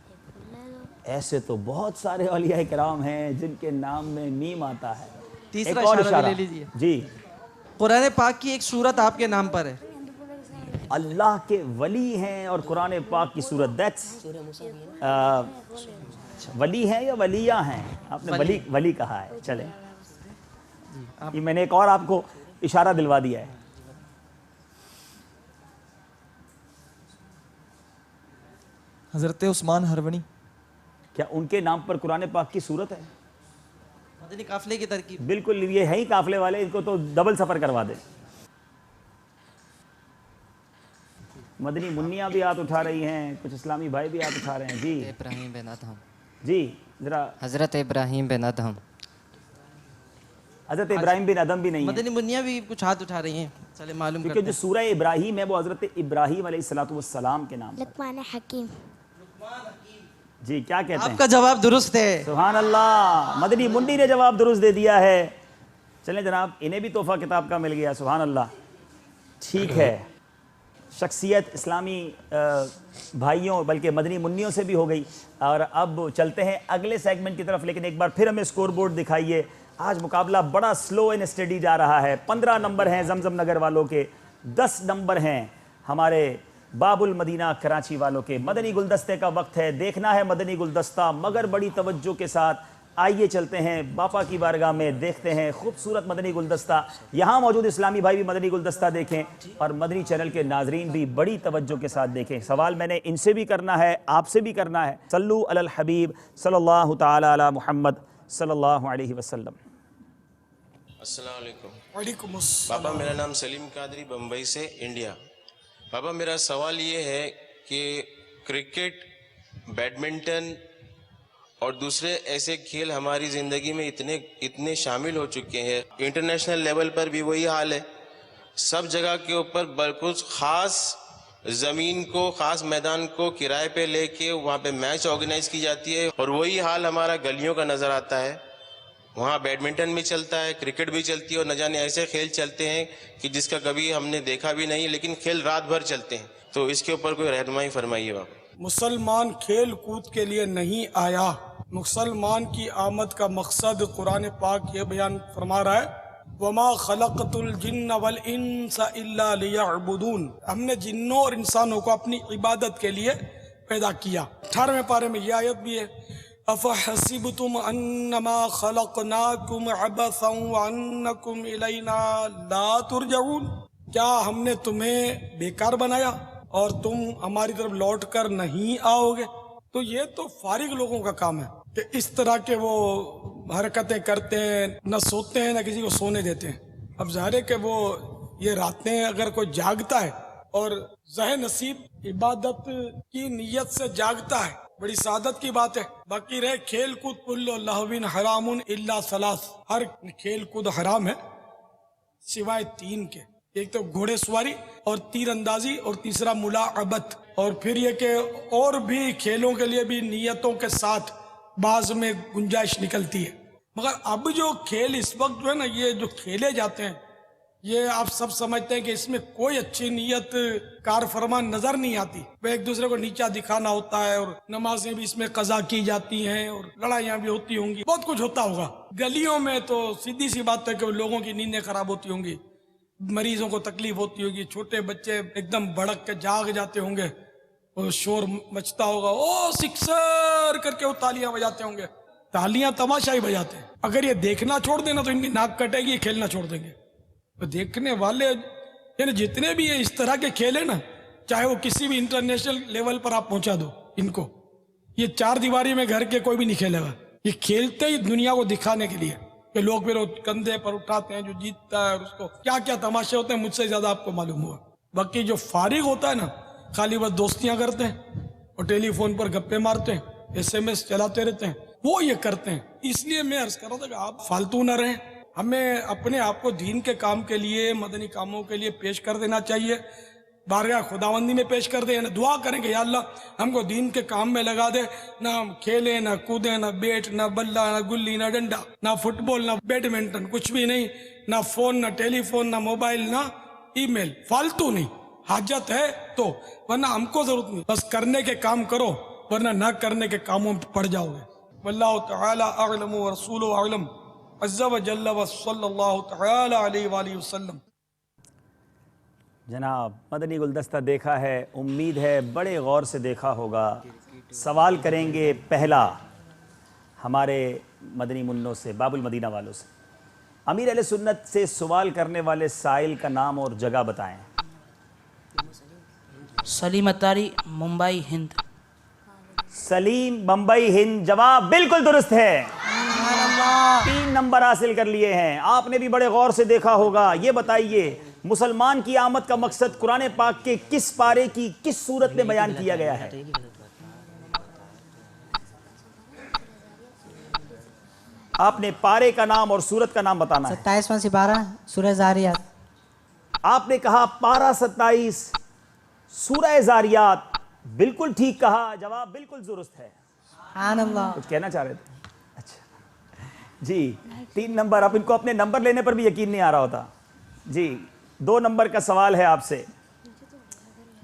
[SPEAKER 1] ऐसे तो बहुत सारे औलिया किराम हैं जिनके नाम में मीम आता है।
[SPEAKER 7] तीसरा
[SPEAKER 1] एक और
[SPEAKER 7] इशारा
[SPEAKER 1] इशारा
[SPEAKER 7] ले लीजिए।
[SPEAKER 1] जी।
[SPEAKER 7] कुरान पाक की एक सूरत आपके नाम पर है।
[SPEAKER 1] अल्लाह के वली हैं और कुरान पाक की सूरत। दैट्स वली हैं या वलिया हैं? आपने वली वली कहा है। चलें, ये मैंने एक और आपको इशारा दिलवा दिया है।
[SPEAKER 8] हज़रत उस्मान हरवनी।
[SPEAKER 1] क्या उनके नाम पर कुरान पाक की सूरत है?
[SPEAKER 7] मदनी काफिले की तरकीब।
[SPEAKER 1] बिल्कुल, ये है ही काफिले वाले, इनको तो डबल सफ़र करवा दे। मदनी मुन्नियाँ भी हाथ उठा रही हैं, कुछ इस्लामी भाई भी हाथ उठा रहे हैं। जी
[SPEAKER 3] इब्राहिम बिन अदहम।
[SPEAKER 1] जी ज़रा।
[SPEAKER 3] हज़रत इब्राहिम बिन अदहम।
[SPEAKER 1] हज़रत इब्राहिम बिन अदम भी नहीं है,
[SPEAKER 7] मदनी मुन्निया भी कुछ हाथ उठा रही हैं, चले मालूम
[SPEAKER 1] क्योंकि
[SPEAKER 7] करते
[SPEAKER 1] जो सूरह इब्राहिम है वो हज़रत इब्राहिम अलैहिस्सलाम के नाम पर।
[SPEAKER 4] लुक़मान हकीम।
[SPEAKER 1] जी क्या कहते
[SPEAKER 7] हैं।
[SPEAKER 1] हैं?
[SPEAKER 7] आपका जवाब दुरुस्त है।
[SPEAKER 1] सुभान अल्लाह, मदनी मुन्नी ने जवाब दुरुस्त दे दिया है। चलें जनाब, इन्हें भी तोहफा किताब का मिल गया। सुभान अल्लाह, ठीक है। शख्सियत इस्लामी भाइयों बल्कि मदनी मुन्नियों से भी हो गई। और अब चलते हैं अगले सेगमेंट की तरफ, लेकिन एक बार फिर हमें स्कोर बोर्ड दिखाइए। आज मुकाबला बड़ा स्लो एंड स्टडी जा रहा है। 15 नंबर हैं जमजम नगर वालों के, 10 नंबर हैं हमारे बाबुल मदीना कराची वालों के। मदनी गुलदस्ते का वक्त है, देखना है मदनी गुलदस्ता, मगर बड़ी तवज्जो के साथ। आइए चलते हैं बापा की बारगाह में, देखते हैं खूबसूरत मदनी गुलदस्ता। यहाँ मौजूद इस्लामी भाई भी मदनी गुलदस्ता देखें और मदनी चैनल के नाजरीन भी बड़ी तवज्जो के साथ देखें। सवाल मैंने इनसे भी करना है, आपसे भी करना है। सल्लू अलल हबीब सल्लल्लाहु ताला अला मुहम्मद सल्लल्लाहु अलैहि वसल्लम।
[SPEAKER 9] अस्सलाम वालेकुम। बाबा, मेरा नाम सलीम कादरी, बम्बई से, इंडिया। बाबा, मेरा सवाल ये है कि क्रिकेट, बैडमिंटन और दूसरे ऐसे खेल हमारी ज़िंदगी में इतने शामिल हो चुके हैं, इंटरनेशनल लेवल पर भी वही हाल है। सब जगह के ऊपर बिल्कुल ख़ास ज़मीन को, ख़ास मैदान को किराए पे लेके वहाँ पे मैच ऑर्गेनाइज की जाती है, और वही हाल हमारा गलियों का नज़र आता है। वहाँ बैडमिंटन भी चलता है, क्रिकेट भी चलती है, और न जाने ऐसे खेल चलते हैं कि जिसका कभी हमने देखा भी नहीं, लेकिन खेल रात भर चलते हैं। तो इसके ऊपर कोई रहनुमाई फरमाइए बाबा।
[SPEAKER 10] मुसलमान खेल कूद के लिए नहीं आया। मुसलमान की आमद का मकसद कुरान पाक ये बयान फरमा रहा है, वमा खलक़तुल जिन्न वल इंसा इल्ला लियअबुदून। हमने जिन्नों और इंसानों को अपनी इबादत के लिए पैदा किया। 18वें पारे में यह आयत भी है, अफ़हसिबतुम अन्नमा खलक़नाकुम अबसन व अन्नकुम इलैना ला तुरजऊन। क्या हमने तुम्हें बेकार बनाया और तुम हमारी तरफ लौट कर नहीं आओगे? तो ये तो फारिग लोगों का काम है कि इस तरह के वो हरकतें करते हैं, न सोते हैं न किसी को सोने देते हैं। अब ज़ाहिर है कि वो ये रातें अगर कोई जागता है और ज़ह नसीब इबादत की नीयत से जागता है, बड़ी सादत की बात है। बाकी रहे खेल कूद, कुल्लु लहविन हरामुन इल्ला सलास, हर खेल कूद हराम है सिवाय 3 के। एक तो घोड़े सवारी और तीर अंदाजी, और तीसरा मुलाअबत। और फिर ये कि और भी खेलों के लिए भी नियतों के साथ बाज में गुंजाइश निकलती है। मगर अब जो खेल इस वक्त जो है ना, ये जो खेले जाते हैं, ये आप सब समझते हैं कि इसमें कोई अच्छी नियत कार फरमान नजर नहीं आती। वह एक दूसरे को नीचा दिखाना होता है, और नमाजें भी इसमें कज़ा की जाती हैं, और लड़ाइयाँ भी होती होंगी, बहुत कुछ होता होगा। गलियों में तो सीधी सी बात है कि लोगों की नींदें खराब होती होंगी, मरीजों को तकलीफ होती होगी, छोटे बच्चे एकदम भड़क के जाग जाते होंगे, और शोर मचता होगा, ओ सिक्सर करके वो तालियां बजाते होंगे। तालियां तमाशा ही बजाते हैं। अगर ये देखना छोड़ देना तो इनकी नाक कटेगी, ये खेलना छोड़ देंगे। तो देखने वाले यानी जितने भी ये इस तरह के खेल है ना, चाहे वो किसी भी इंटरनेशनल लेवल पर आप पहुंचा दो इनको, ये 4 दीवारी में घर के कोई भी नहीं खेलेगा। ये खेलते ही दुनिया को दिखाने के लिए कि लोग फिर कंधे पर उठाते हैं जो जीतता है, और उसको क्या क्या तमाशे होते हैं मुझसे ज्यादा आपको मालूम हुआ। बाकी जो फारिग होता है ना, खाली बस दोस्तियां करते हैं और टेलीफोन पर गप्पे मारते हैं, SMS चलाते रहते हैं, वो ये करते हैं। इसलिए मैं अर्ज कर रहा था कि आप फालतू ना रहें, हमें अपने आप को दीन के काम के लिए, मदनी कामों के लिए पेश कर देना चाहिए। बारगाह खुदावंदी में पेश कर दे, दुआ करेंगे या अल्लाह हमको दीन के काम में लगा दे। ना हम खेले, ना कूदे, ना बैट, ना बल्ला, ना गुल्ली, ना डंडा, ना फुटबॉल, ना बैडमिंटन, कुछ भी नहीं। ना फोन, ना टेलीफोन, ना मोबाइल, ना ईमेल, फालतू नहीं। हाजत है तो, वरना हमको जरूरत नहीं। बस करने के काम करो, वरना ना करने के कामों में पड़ जाओगे। वल्लाहु तआला अअलम व रसूलुहु अअलम अज़्ज़ा व जल्ला व सल्लल्लाहु तआला अलैहि व आलिहि वसल्लम।
[SPEAKER 1] जनाब, मदनी गुलदस्ता देखा है, उम्मीद है बड़े गौर से देखा होगा। सवाल करेंगे पहला हमारे मदनी मुन्नों से, बाबुल मदीना वालों से। अमीर अहले सुन्नत से सवाल करने वाले साइल का नाम और जगह बताएं।
[SPEAKER 11] सलीम अत्तारी, मुंबई, हिंद।
[SPEAKER 1] सलीम बंबई हिंद, जवाब बिल्कुल दुरुस्त है। 3 नंबर हासिल कर लिए हैं। आपने भी बड़े गौर से देखा होगा। ये बताइए, मुसलमान की आमद का मकसद कुरान पाक के किस पारे की किस सूरत में बयान किया गया है? आपने पारे का नाम और सूरत का नाम बताना है।
[SPEAKER 5] 27वां सिपारा सूरह ज़ारियात।
[SPEAKER 1] आपने कहा पारा 27 सूरह ज़ारियात, बिल्कुल ठीक कहा, जवाब बिल्कुल दुरुस्त है।
[SPEAKER 5] सुभान अल्लाह।
[SPEAKER 1] कुछ कहना चाह रहे थे? अच्छा जी, 3 नंबर। अब इनको अपने नंबर लेने पर भी यकीन नहीं आ रहा होता जी। 2 नंबर का सवाल है आपसे।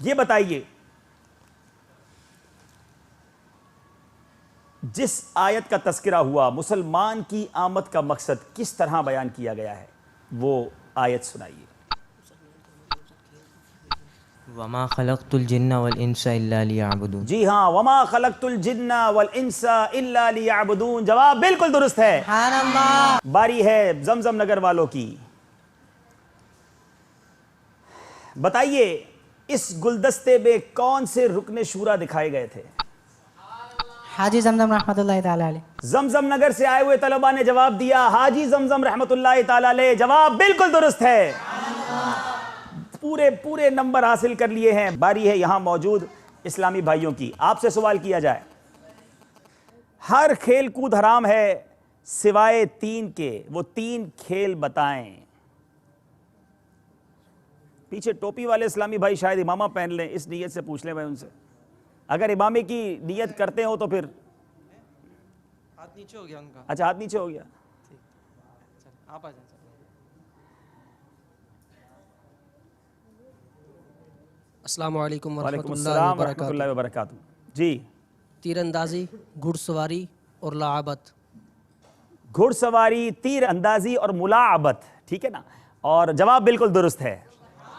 [SPEAKER 1] ये बताइए, जिस आयत का तस्करा हुआ मुसलमान की आमद का मकसद किस तरह बयान किया गया है, वो आयत सुनाइए।
[SPEAKER 3] वमा खलक़तुल जिन्ना वल इंसा इल्ला लियअबुदून।
[SPEAKER 1] जी हाँ, वमा खलक़तुल जिन्ना वल इंसा इल्ला लियअबुदून, जवाब बिल्कुल दुरुस्त है।
[SPEAKER 5] सुभान अल्लाह।
[SPEAKER 1] बारी है जमजम नगर वालों की। बताइए, इस गुलदस्ते में कौन से रुकने शूरा दिखाए गए थे?
[SPEAKER 5] हाजी जमजम रहमतुल्लाहि ताला अलैह।
[SPEAKER 1] जमजम नगर से आए हुए तलबा ने जवाब दिया हाजी जमजम रहमतुल्लाहि ताला अलैह, जवाब बिल्कुल दुरुस्त है। पूरे नंबर हासिल कर लिए हैं। बारी है यहां मौजूद इस्लामी भाइयों की। आपसे सवाल किया जाए, हर खेल कूद हराम है सिवाय 3 के, वो 3 खेल बताएं। पीछे टोपी वाले इस्लामी भाई शायद इमामा पहन लें, इस नीयत से पूछ लें भाई उनसे। अगर इमामे की नीयत करते हो तो फिर
[SPEAKER 7] हाथ नीचे हो गया उनका।
[SPEAKER 1] अच्छा, हाथ नीचे हो गया।
[SPEAKER 7] आप आ जाए।
[SPEAKER 8] अस्सलाम वालेकुम
[SPEAKER 1] वालेकुम
[SPEAKER 8] वरहमतुल्लाहि
[SPEAKER 1] अस्सलाम
[SPEAKER 8] वबरकातुहू।
[SPEAKER 1] वरहमतुल्लाहि वबरकातुहू। जी,
[SPEAKER 8] तीरंदाजी, घुड़सवारी और लाअबत।
[SPEAKER 1] घुड़सवारी, तीर अंदाजी और मुलाअबत, ठीक है ना, और जवाब बिल्कुल दुरुस्त है।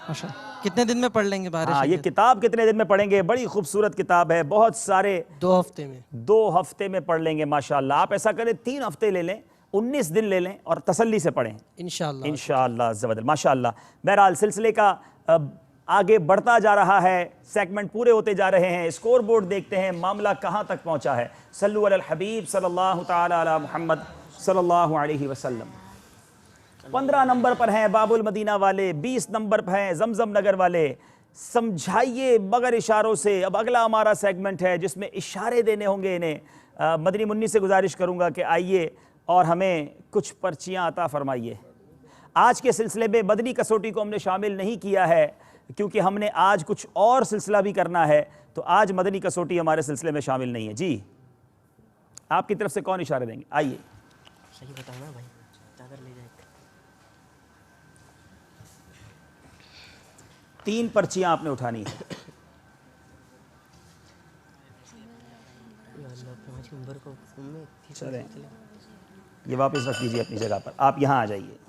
[SPEAKER 7] माशाअल्लाह। कितने दिन में पढ़ लेंगे बारिश?
[SPEAKER 1] हाँ, ये किताब कितने दिन में पढ़ेंगे? बड़ी खूबसूरत किताब है, बहुत सारे
[SPEAKER 8] 2 हफ्ते में।
[SPEAKER 1] 2 हफ्ते में पढ़ लेंगे माशाअल्लाह। आप ऐसा करें 3 हफ्ते ले लें, 19 दिन ले लें और तसल्ली से पढ़ें
[SPEAKER 8] इंशाअल्लाह
[SPEAKER 1] इंशाअल्लाह अज़्ज़ा वजल। माशाअल्लाह। बहरहाल सिलसिले का आगे बढ़ता जा रहा है, सेगमेंट पूरे होते जा रहे हैं। स्कोर बोर्ड देखते हैं मामला कहाँ तक पहुँचा है। सल्लु अलल हबीब सल्लल्लाहु ताला अला मुहम्मद सल्लल्लाहु अलैहि वसल्लम। 15 नंबर पर हैं बाबुल मदीना वाले, 20 नंबर पर हैं जमजम नगर वाले। समझाइए मगर इशारों से। अब अगला हमारा सेगमेंट है जिसमें इशारे देने होंगे इन्हें। मदनी मुन्नी से गुजारिश करूंगा कि आइए और हमें कुछ पर्चियां अता फरमाइए। आज के सिलसिले में मदनी कसौटी को हमने शामिल नहीं किया है क्योंकि हमने आज कुछ और सिलसिला भी करना है, तो आज मदनी कसौटी हमारे सिलसिले में शामिल नहीं है। जी, आपकी तरफ से कौन इशारे देंगे? आइए।
[SPEAKER 2] सही बताओ ना भाई, चादर ले जाए।
[SPEAKER 1] 3 पर्चियां आपने उठानी है। चलें, ये वापस रख दीजिए अपनी जगह पर। आप यहाँ आ जाइए।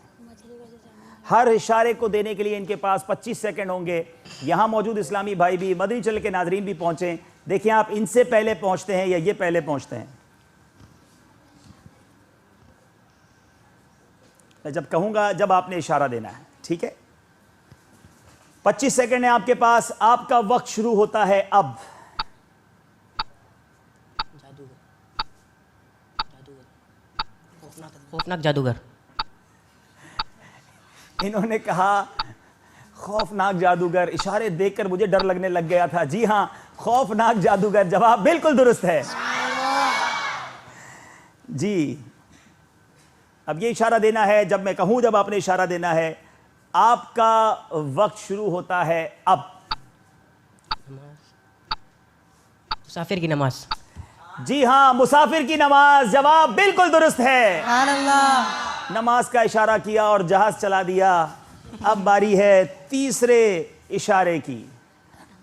[SPEAKER 1] हर इशारे को देने के लिए इनके पास 25 सेकंड होंगे। यहाँ मौजूद इस्लामी भाई भी, मदनी चैनल के नाजरीन भी पहुँचे। देखिए, आप इनसे पहले पहुँचते हैं या ये पहले पहुँचते हैं। मैं जब कहूँगा जब आपने इशारा देना है, ठीक है? 25 सेकंड है आपके पास। आपका वक्त शुरू होता है अब।
[SPEAKER 2] खौफनाक जादूगर।
[SPEAKER 1] इन्होंने कहा खौफनाक जादूगर। इशारे देखकर मुझे डर लगने लग गया था। जी हाँ, खौफनाक जादूगर, जवाब बिल्कुल दुरुस्त है। जी, अब ये इशारा देना है जब मैं कहूं, जब आपने इशारा देना है। आपका वक्त शुरू होता है अब।
[SPEAKER 2] मुसाफिर की नमाज।
[SPEAKER 1] जी हाँ, मुसाफिर की नमाज, जवाब बिल्कुल दुरुस्त है।
[SPEAKER 5] सुभान अल्लाह।
[SPEAKER 1] नमाज का इशारा किया और जहाज चला दिया। अब बारी है तीसरे इशारे की।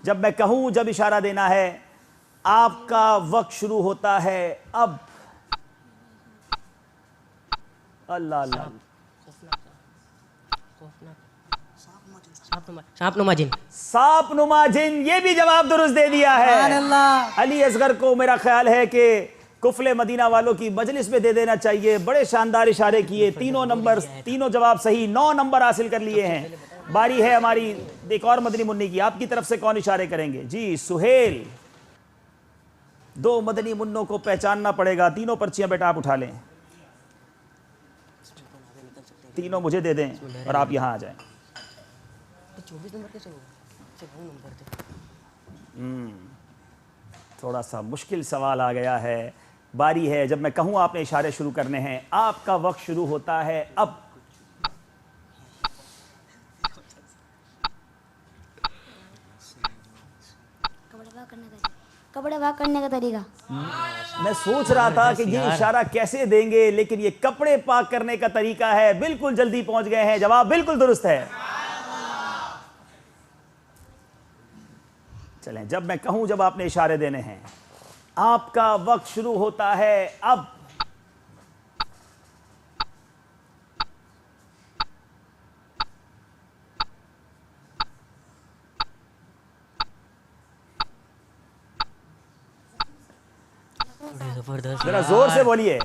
[SPEAKER 1] जब मैं कहूं, जब इशारा देना है। आपका वक्त शुरू होता है अब। अल्लाह अल्लाह।
[SPEAKER 2] सांप नुमा जिन।
[SPEAKER 1] सांप नुमा जिन, ये भी जवाब दुरुस्त दे दिया
[SPEAKER 5] सुभान
[SPEAKER 1] है।
[SPEAKER 5] अल्लाह।
[SPEAKER 1] अली असगर को मेरा ख्याल है कि कुफले मदीना वालों की मजलिस में दे देना चाहिए। बड़े शानदार इशारे किए। 3 नंबर, 3 जवाब सही, 9 नंबर हासिल कर लिए हैं। बारी है हमारी एक और मदनी मुन्नी की। आपकी तरफ से कौन इशारे करेंगे? जी, सुहेल। दो मदनी मुन्नों को पहचानना पड़ेगा। तीनों पर्चियां बेटा आप उठा लें, तीनों मुझे दे दें और आप यहाँ आ जाएं।
[SPEAKER 2] 24 नंबर कैसे होगा? नंबर थे।
[SPEAKER 1] थोड़ा सा मुश्किल सवाल आ गया है। बारी है, जब मैं कहूँ आपने इशारे शुरू करने हैं। आपका वक्त शुरू होता है अब।
[SPEAKER 4] कपड़े भाग करने का तरीका।
[SPEAKER 1] मैं सोच रहा था कि ये इशारा कैसे देंगे, लेकिन ये कपड़े पाक करने का तरीका है। बिल्कुल जल्दी पहुंच गए हैं, जवाब बिल्कुल दुरुस्त है। चलें, जब मैं कहूं जब आपने इशारे देने हैं। आपका वक्त शुरू होता है अब। जरा जोर से बोलिए।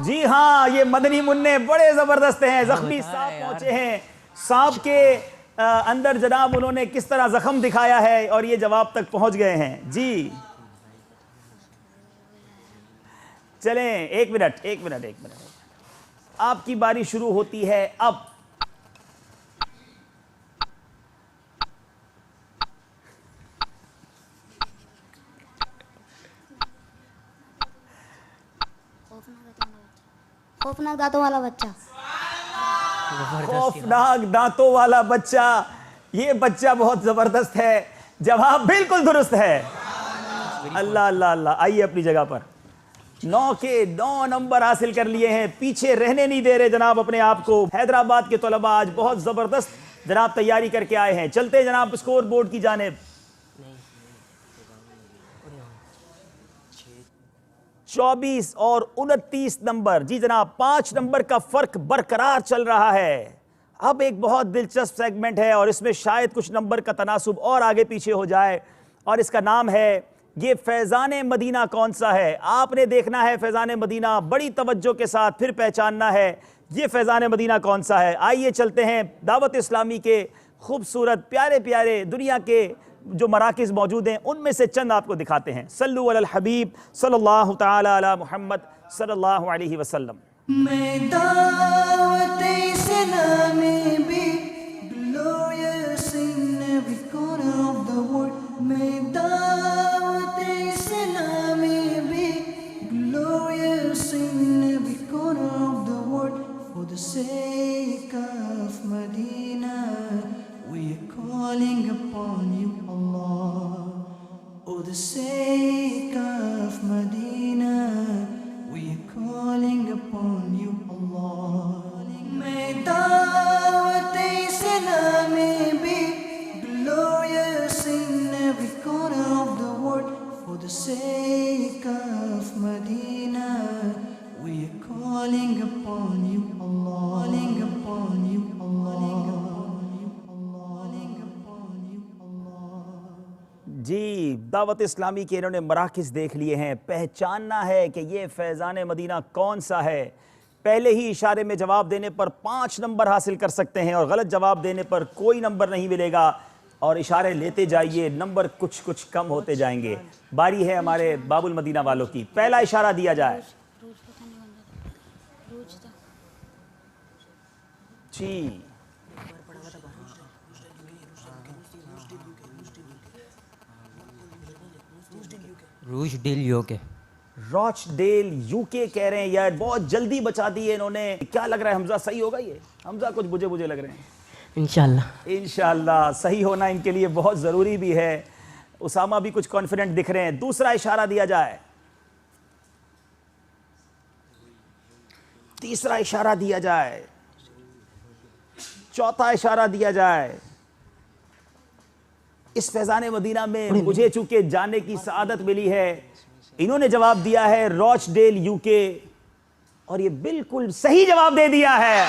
[SPEAKER 1] जी हाँ, ये मदनी मुन्ने बड़े जबरदस्त हैं। जख्मी सांप पहुंचे हैं। सांप के अंदर जनाब उन्होंने किस तरह जख्म दिखाया है और ये जवाब तक पहुंच गए हैं। जी चलें, एक मिनट। आपकी बारी शुरू होती है अब।
[SPEAKER 4] खौफनाक दांतों वाला बच्चा।
[SPEAKER 1] खौफनाक दांतों वाला बच्चा, ये बच्चा बहुत जबरदस्त है। जवाब बिल्कुल दुरुस्त है। अल्लाह अल्लाह अल्लाह। आइए अपनी जगह पर। 9 के 9 नंबर हासिल कर लिए हैं। पीछे रहने नहीं दे रहे जनाब अपने आप को। हैदराबाद के तलबा आज बहुत जबरदस्त जनाब तैयारी करके आए हैं। चलते हैं जनाब स्कोर बोर्ड की जानिब। 24 और 29 नंबर। जी जनाब, 5 नंबर का फर्क बरकरार चल रहा है। अब एक बहुत दिलचस्प सेगमेंट है और इसमें शायद कुछ नंबर का तनासुब और आगे पीछे हो जाए, और इसका नाम है ये फैज़ान मदीना कौन सा है। आपने देखना है फैज़ान मदीना बड़ी तवज्जो के साथ, फिर पहचानना है ये फैज़ान मदीना कौन सा है। आइए चलते हैं दावत इस्लामी के खूबसूरत प्यारे प्यारे दुनिया के जो मराकिज़ मौजूद हैं उनमें से चंद आपको दिखाते हैं। सल्लु अलल हबीब सल्लल्लाहु तआला अला मुहम्मद सल्लल्लाहु अलैहि वसल्लम।
[SPEAKER 11] मैं दावत इस्लामी भी glorious in every corner of the world. मैं दावत इस्लामी भी glorious in every corner of the world. For the sake of Medina, we are calling upon you, Allah. For the sake of Medina, we are calling upon you, Allah. May Dawat Islami be glorious in every corner of the world. For the sake of Medina, we are calling upon you, Allah. Calling upon you, Allah.
[SPEAKER 1] जी, दावत इस्लामी के इन्होंने मराकिज़ देख लिए हैं। पहचानना है कि ये Faizan Medina कौन सा है। पहले ही इशारे में जवाब देने पर 5 नंबर हासिल कर सकते हैं और गलत जवाब देने पर कोई नंबर नहीं मिलेगा। और इशारे लेते जाइए, नंबर कुछ कुछ कम होते जाएंगे। बारी है हमारे बाबुल मदीना वालों की। पहला इशारा दिया जाए। जी
[SPEAKER 3] रूशडेल यूके।
[SPEAKER 1] रॉचडेल यूके कह रहे हैं। यार बहुत जल्दी बचा दिए इन्होंने। क्या लग रहा है हमजा, सही होगा ये? हमजा कुछ बुझे बुझे लग रहे हैं। इंशाल्लाह सही होना इनके लिए बहुत ज़रूरी भी है। उसामा भी कुछ कॉन्फिडेंट दिख रहे हैं। दूसरा इशारा दिया जाए। तीसरा इशारा दिया जाए। चौथा इशारा दिया जाए। इस फैज़ान मदीना में मुझे चूंकि जाने की सआदत मिली है, इन्होंने जवाब दिया है रॉचडेल यूके, और ये बिल्कुल सही जवाब दे दिया है।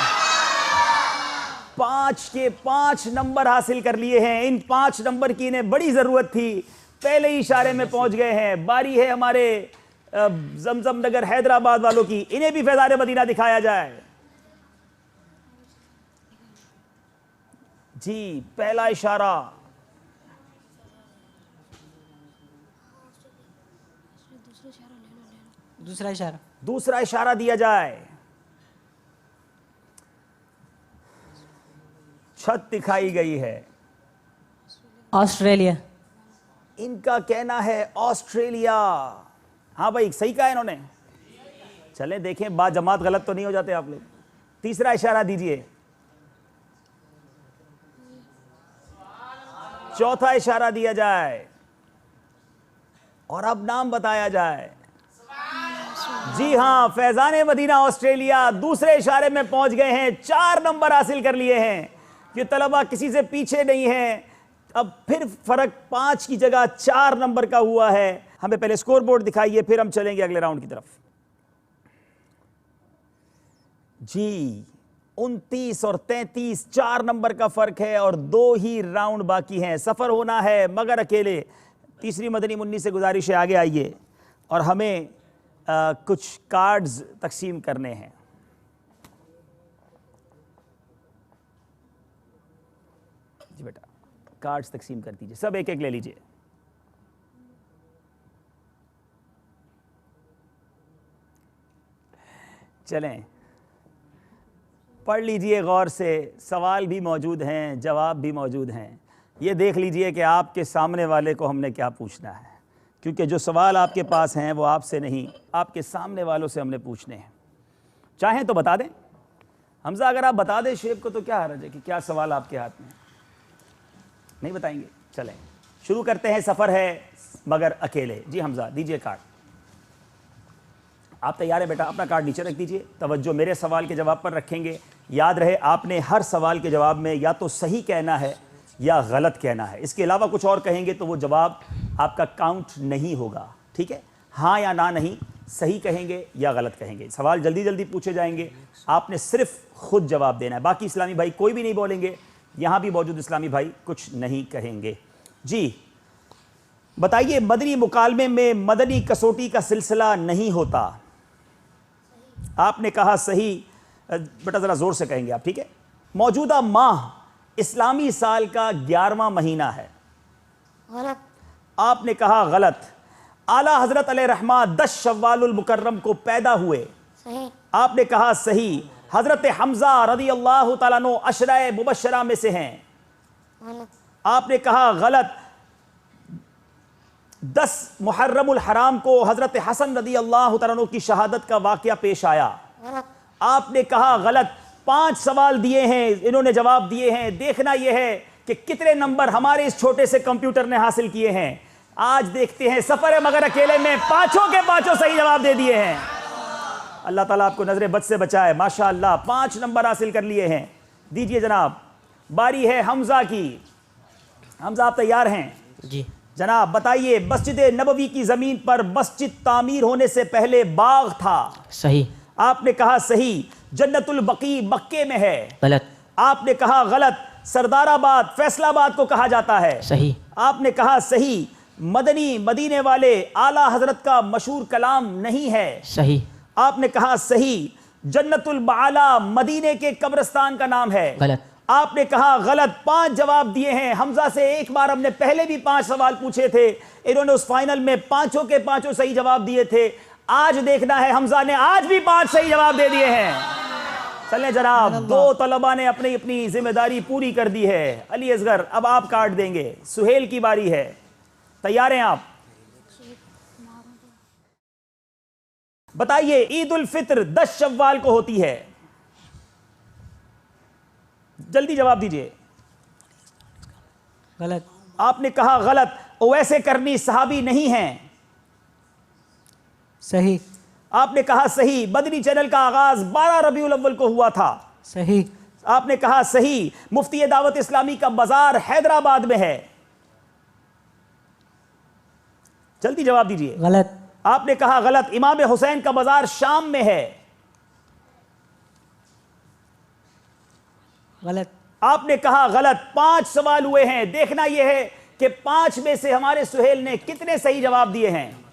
[SPEAKER 1] 5 के 5 नंबर हासिल कर लिए हैं। इन 5 नंबर की इन्हें बड़ी ज़रूरत थी। पहले ही इशारे में पहुंच गए हैं। बारी है हमारे जमजम नगर हैदराबाद वालों की। इन्हें भी फैज़ान मदीना दिखाया जाए। जी, पहला इशारा।
[SPEAKER 5] दूसरा इशारा।
[SPEAKER 1] दूसरा इशारा दिया जाए। छत दिखाई गई है।
[SPEAKER 5] ऑस्ट्रेलिया।
[SPEAKER 1] इनका कहना है ऑस्ट्रेलिया। हाँ भाई, सही कहा इन्होंने। चलें देखें बाजमात गलत तो नहीं हो जाते आप लोग। तीसरा इशारा दीजिए। चौथा इशारा दिया जाए और अब नाम बताया जाए। जी हां, फैजान मदीना ऑस्ट्रेलिया दूसरे इशारे में पहुंच गए हैं। 4 नंबर हासिल कर लिए हैं। ये तलबा किसी से पीछे नहीं है। अब फिर फर्क 5 की जगह 4 नंबर का हुआ है। हमें पहले स्कोर बोर्ड दिखाइए, फिर हम चलेंगे अगले राउंड की तरफ। जी 29 और 33 4 नंबर का फर्क है और 2 ही राउंड बाकी हैं। सफर होना है मगर अकेले। तीसरी मदनी मुन्नी से गुजारिश है आगे आइए और हमें कुछ कार्ड्स तकसीम करने हैं। जी बेटा, कार्ड्स तकसीम कर दीजिए, सब एक एक ले लीजिए। चलें, पढ़ लीजिए गौर से। सवाल भी मौजूद हैं, जवाब भी मौजूद हैं। ये देख लीजिए कि आपके सामने वाले को हमने क्या पूछना है, क्योंकि जो सवाल आपके पास हैं वो आपसे नहीं, आपके सामने वालों से हमने पूछने हैं। चाहें तो बता दें हमजा, अगर आप बता दें शेब को तो क्या हर्ज है कि क्या सवाल आपके हाथ में। नहीं बताएंगे? चलें शुरू करते हैं। सफ़र है मगर अकेले। जी हमजा दीजिए कार्ड। आप तैयार है बेटा? अपना कार्ड नीचे रख दीजिए। तवज्जो मेरे सवाल के जवाब पर रखेंगे। याद रहे आपने हर सवाल के जवाब में या तो सही कहना है या गलत कहना है। इसके अलावा कुछ और कहेंगे तो वो जवाब आपका काउंट नहीं होगा। ठीक है? हाँ या ना नहीं, सही कहेंगे या गलत कहेंगे। सवाल जल्दी जल्दी पूछे जाएंगे, आपने सिर्फ खुद जवाब देना है। बाकी इस्लामी भाई कोई भी नहीं बोलेंगे। यहाँ भी मौजूद इस्लामी भाई कुछ नहीं कहेंगे। जी बताइए, मदनी मुकालमे में मदनी कसौटी का सिलसिला नहीं होता। आपने कहा सही। बेटा ज़रा ज़ोर से कहेंगे आप, ठीक है? मौजूदा माह इस्लामी साल का 11वां महीना है।
[SPEAKER 4] गलत।
[SPEAKER 1] आपने कहा गलत। आला हजरत अलैहिर्रहमा 10 शव्वालुल मुकर्रम को पैदा हुए।
[SPEAKER 4] सही।
[SPEAKER 1] आपने कहा सही। हजरत हमजा रदी अल्लाह तआला अन्हु अशराए मुबश्शरा में से हैं।
[SPEAKER 4] गलत।
[SPEAKER 1] आपने कहा गलत। 10 मुहर्रमुल हराम को हजरत हसन रदी अल्लाह तआला अन्हु की शहादत का वाक़या पेश आया।
[SPEAKER 4] गलत।
[SPEAKER 1] आपने कहा गलत। 5 सवाल दिए हैं, इन्होंने जवाब दिए हैं। देखना यह है कि कितने नंबर हमारे इस छोटे से कंप्यूटर ने हासिल किए हैं। आज देखते हैं। सफर है मगर अकेले में 5 के 5 सही जवाब दे दिए हैं। अल्लाह ताला आपको नजरे बद से बचाए। माशाअल्लाह 5 नंबर हासिल कर लिए हैं। दीजिए जनाब, बारी है हमजा की। हमजा आप तैयार हैं?
[SPEAKER 2] जी
[SPEAKER 1] जनाब बताइए, मस्जिद नबवी की जमीन पर मस्जिद तामीर होने से पहले बाग था।
[SPEAKER 2] सही।
[SPEAKER 1] आपने कहा सही। जन्नतुल बकी मक्के में है।
[SPEAKER 2] गलत।
[SPEAKER 1] आपने कहा गलत। सरदाराबाद फैसलाबाद को कहा जाता है।
[SPEAKER 2] सही।
[SPEAKER 1] आपने कहा सही। मदनी मदीने वाले आला हजरत का मशहूर कलाम नहीं है।
[SPEAKER 2] सही।
[SPEAKER 1] आपने कहा सही। जन्नतुल बाला मदीने के कब्रिस्तान का नाम है।
[SPEAKER 2] गलत।
[SPEAKER 1] आपने कहा गलत। 5 जवाब दिए हैं। हमजा से एक बार हमने पहले भी 5 सवाल पूछे थे, इन्होंने उस फाइनल में 5 के 5 सही जवाब दिए थे। आज देखना है, हमजा ने आज भी 5 सही जवाब दे दिए हैं। चलें जनाब, 2 तलबा ने अपनी अपनी जिम्मेदारी पूरी कर दी है। अली असगर अब आप कार्ड देंगे। सुहेल की बारी है। तैयार हैं आप? बताइए, ईद उल फित्र 10 शव्वाल को होती है। जल्दी जवाब दीजिए।
[SPEAKER 5] गलत।
[SPEAKER 1] आपने कहा गलत। ओवैसे करनी सहाबी नहीं हैं।
[SPEAKER 5] सही।
[SPEAKER 1] आपने कहा सही। बदनी चैनल का आगाज 12 रबीउल अव्वल को हुआ था।
[SPEAKER 5] सही।
[SPEAKER 1] आपने कहा सही। मुफ्ती दावत इस्लामी का बाजार हैदराबाद में है। जल्दी जवाब दीजिए।
[SPEAKER 5] गलत।
[SPEAKER 1] आपने कहा गलत। इमाम हुसैन का बाजार शाम में है।
[SPEAKER 5] गलत।
[SPEAKER 1] आपने कहा गलत। 5 सवाल हुए हैं। देखना यह है कि 5 में से हमारे सुहेल ने कितने सही जवाब दिए हैं।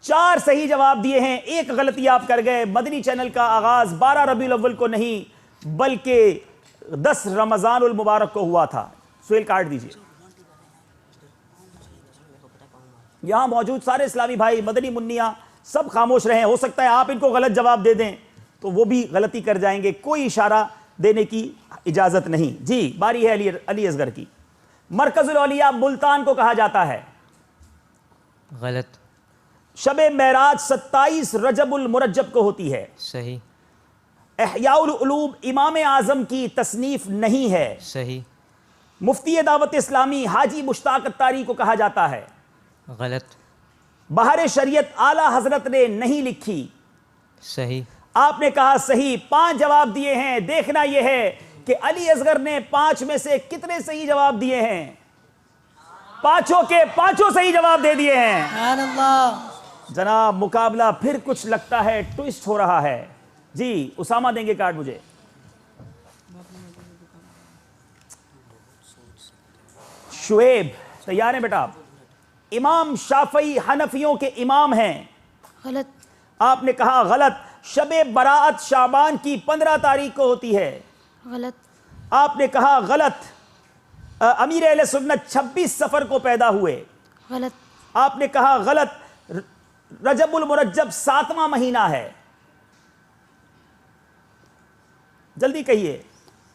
[SPEAKER 1] 4 सही जवाब दिए हैं, 1 गलती आप कर गए। मदनी चैनल का आगाज 12 रबीउल अव्वल को नहीं बल्कि 10 रमजानुल मुबारक को हुआ था। सुहेल कार्ड दीजिए। यहाँ मौजूद सारे इस्लामी भाई, मदनी मुन्निया सब खामोश रहे। हो सकता है आप इनको गलत जवाब दे दें तो वो भी गलती कर जाएंगे, कोई इशारा देने की इजाजत नहीं। जी, बारी है अली असगर की। मरकजुल औलिया मुल्तान को कहा जाता है।
[SPEAKER 3] गलत।
[SPEAKER 1] शबे मेराज 27 रजबुल मुरज्जब को होती है।
[SPEAKER 3] सही।
[SPEAKER 1] इहयाउल उलूम इमाम आजम की तसनीफ नहीं है।
[SPEAKER 3] सही।
[SPEAKER 1] मुफ्ती दावत इस्लामी हाजी मुश्ताक अत्तारी को कहा जाता है।
[SPEAKER 3] गलत।
[SPEAKER 1] बहार शरीयत आला हजरत ने नहीं लिखी।
[SPEAKER 3] सही।
[SPEAKER 1] आपने कहा सही। 5 जवाब दिए हैं। देखना यह है कि अली असगर ने 5 में से कितने सही जवाब दिए हैं। 5 के 5 सही जवाब दे दिए हैं। जनाब, मुकाबला फिर कुछ लगता है ट्विस्ट हो रहा है। जी, उसामा देंगे कार्ड मुझे। शुएब तैयार है बेटा आप? इमाम शाफई हनफियों के इमाम हैं।
[SPEAKER 4] गलत।
[SPEAKER 1] आपने कहा गलत। शबे बराअत शाबान की 15 तारीख को होती है।
[SPEAKER 4] गलत।
[SPEAKER 1] आपने कहा गलत। अमीर अहले सुन्नत 26 सफर को पैदा हुए।
[SPEAKER 4] गलत।
[SPEAKER 1] आपने कहा गलत। रजबुल मुरज्जब 7वां महीना है। जल्दी कहिए।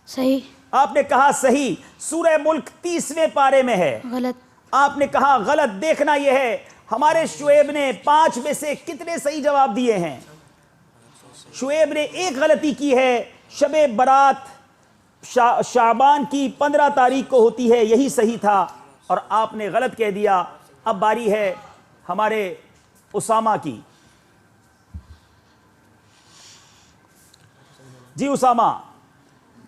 [SPEAKER 4] सही।
[SPEAKER 1] आपने कहा सही। सूरह मुल्क 30वें पारे में है।
[SPEAKER 4] गलत।
[SPEAKER 1] आपने कहा गलत। देखना यह है हमारे शुएब ने 5 में से कितने सही जवाब दिए हैं। शुएब ने एक गलती की है। शबे बरात शाबान की 15 तारीख को होती है, यही सही था, और आपने गलत कह दिया। अब बारी है हमारे उसामा की। जी उसामा,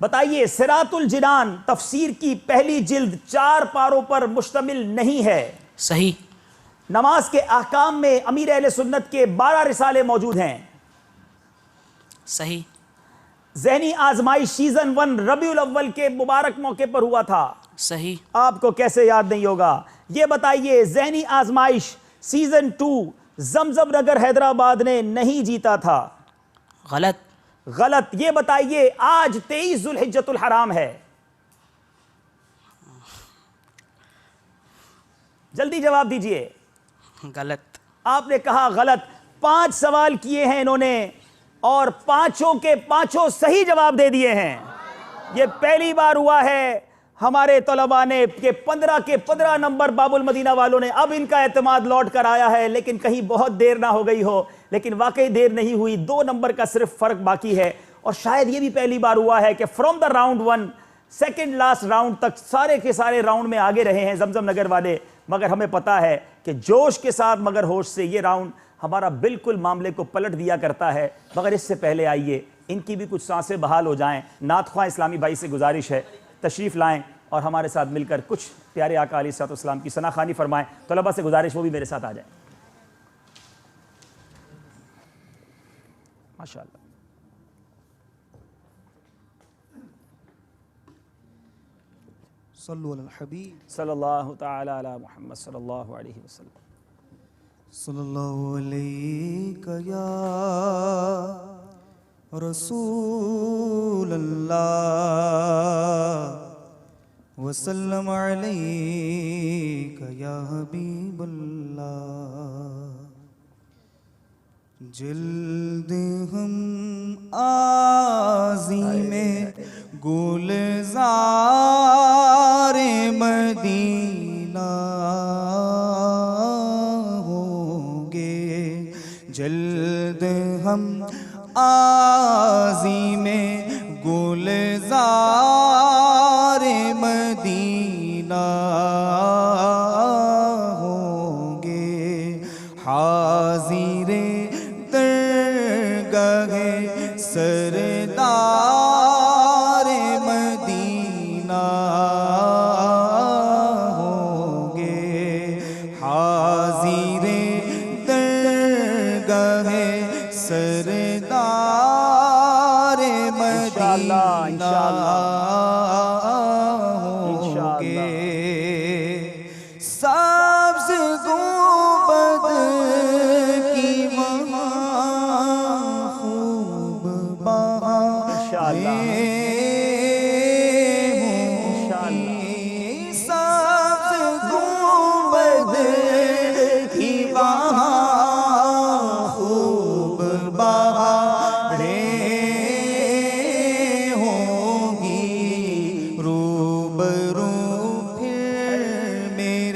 [SPEAKER 1] बताइए। सिरातुल जिनान तफसीर की पहली जिल्द 4 पारों पर मुश्तमिल नहीं है।
[SPEAKER 8] सही।
[SPEAKER 1] नमाज के अहकाम में अमीर अहले सुन्नत के 12 रिसाले मौजूद हैं।
[SPEAKER 8] सही।
[SPEAKER 1] ज़हनी आजमाइश सीजन 1 रबीउल अव्वल के मुबारक मौके पर हुआ था।
[SPEAKER 8] सही।
[SPEAKER 1] आपको कैसे याद नहीं होगा? यह बताइए, ज़हनी आजमाइश सीजन 2 जमजम नगर हैदराबाद ने नहीं जीता था।
[SPEAKER 8] गलत।
[SPEAKER 1] गलत। यह बताइए, आज 23 जुल्हिज्जतुल हराम है। जल्दी जवाब दीजिए।
[SPEAKER 8] गलत।
[SPEAKER 1] आपने कहा गलत। 5 सवाल किए हैं इन्होंने और 5 के 5 सही जवाब दे दिए हैं। यह पहली बार हुआ है हमारे तलबा ने कि 15 के 15 नंबर बाबुल मदीना वालों ने। अब इनका एतमाद लौट कर आया है, लेकिन कहीं बहुत देर ना हो गई हो। लेकिन वाकई देर नहीं हुई। 2 नंबर का सिर्फ फर्क बाकी है। और शायद यह भी पहली बार हुआ है कि from the round 1 second last round तक सारे के सारे राउंड में आगे रहे हैं जमजम नगर वाले। मगर हमें पता है कि जोश के साथ मगर होश से ये राउंड हमारा बिल्कुल मामले को पलट दिया करता है। मगर इससे पहले आइए इनकी भी कुछ सांसें बहाल हो जाएं। नातख्वां इस्लामी भाई से गुजारिश है तशरीफ़ लाएं और हमारे साथ मिलकर कुछ प्यारे आका अलैहिस्सलाम की सनाखानी फरमाएं। तलबा से गुजारिश वो भी मेरे साथ आ जाए। माशाअल्लाह।
[SPEAKER 11] सल्लु अलल हबीब
[SPEAKER 1] सल्लल्लाहु तआला अला मुहम्मद सल्लल्लाहु अलैहि वसल्लम।
[SPEAKER 11] सल्लल्लाहु अलैका या रसूल अल्लाह वसल्लम अलैका या हबीब अल्लाह। जिल्द हम आज़ी में गुलज़ार मदीना होंगे। जल्द हम आज़ी में गुलज़ार मदीना होंगे। हाज़िरे दरगाहे सरदार मदीना होंगे। हाज़िरे दरगाहे सरदार मदीना होंगे।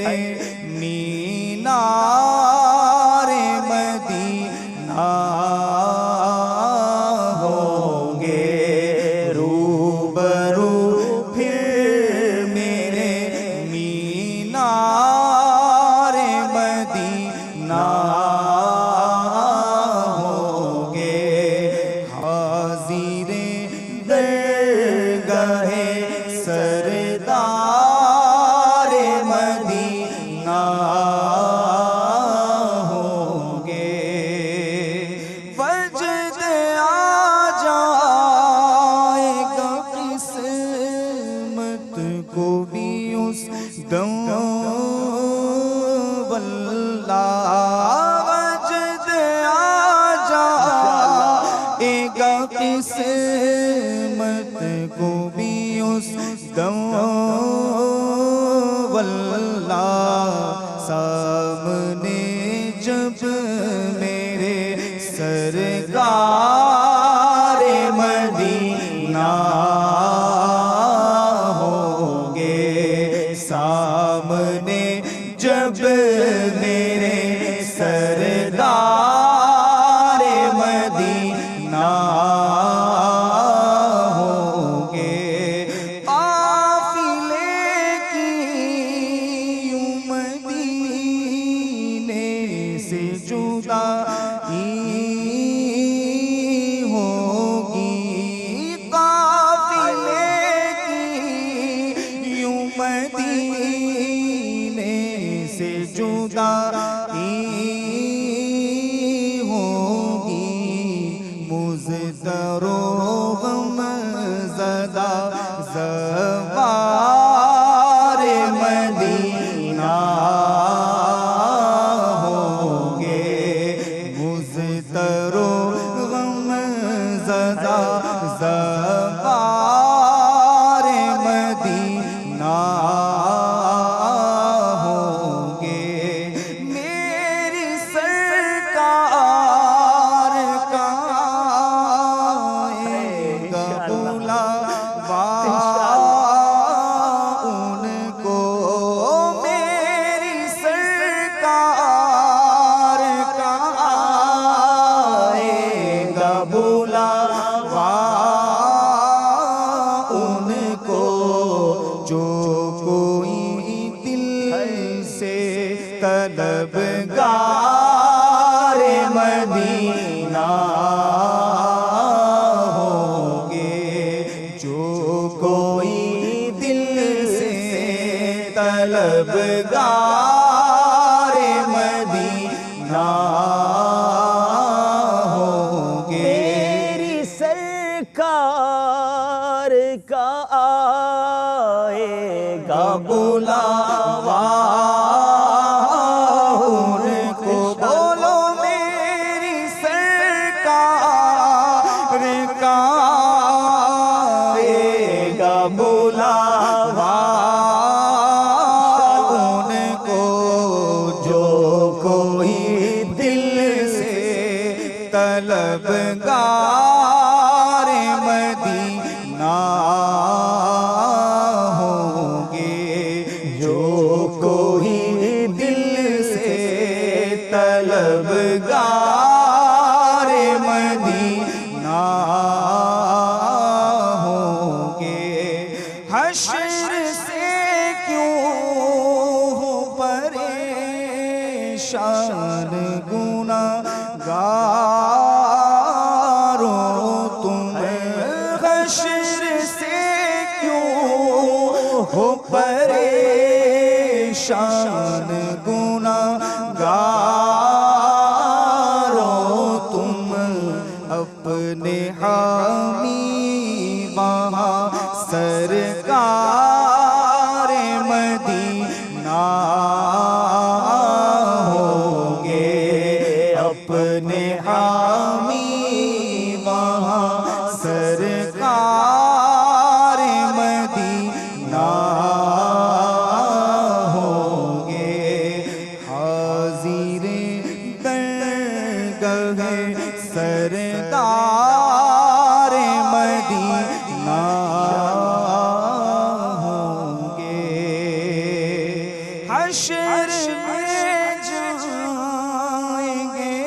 [SPEAKER 11] मेरे मीनारे मदीना होंगे रूबरू फिर मेरे मीनारे मदीना होंगे हाज़िरे दरगाहे सरदार मदीना होंगे वजद आ जाएगा किस्मत को भी उस दम वल्लाह वजद आ जाएगा किस्मत को भी उस दम वल्लाह सामने जब मेरे सरकार मदीना होंगे सामने जब मेरे सरदार मदीना होंगे काफिले की यूं मदीने से जुदाई होगी काफिले की यूं मदीने से जुदाई होगी मुज़दरो गमज़दा ज़वार मदीना होंगे मुज़दरो गमज़दा ज़वार मदीना होंगे मेरी सरकार का आएगा बुलावा उनको मेरी सरकार का आएगा बुलावा उनको जो कोई दिल से तलबगार मदीना होंगे जो कोई दिल से तलबगार मदीना होंगे
[SPEAKER 1] मेरी सरकार का आएगा
[SPEAKER 11] बुलावा उनको बोलो मेरी सरकार का आएगा बुलावा उनको जो कोई दिल से तलबगार मदीना होंगे जो कोई दिल से तलबगार मदीना होंगे हश्र से क्यों हो परेशान गुनाहगारों तुम हश्र से क्यों हो परेशान गुनाहगारों तुम अपने हामी वहाँ सरकार मदीना होंगे अपने हामी वहाँ सरकार मदीना होंगे हाज़िर दरगाह सरदार मदीना होंगे हश्र में जाएंगे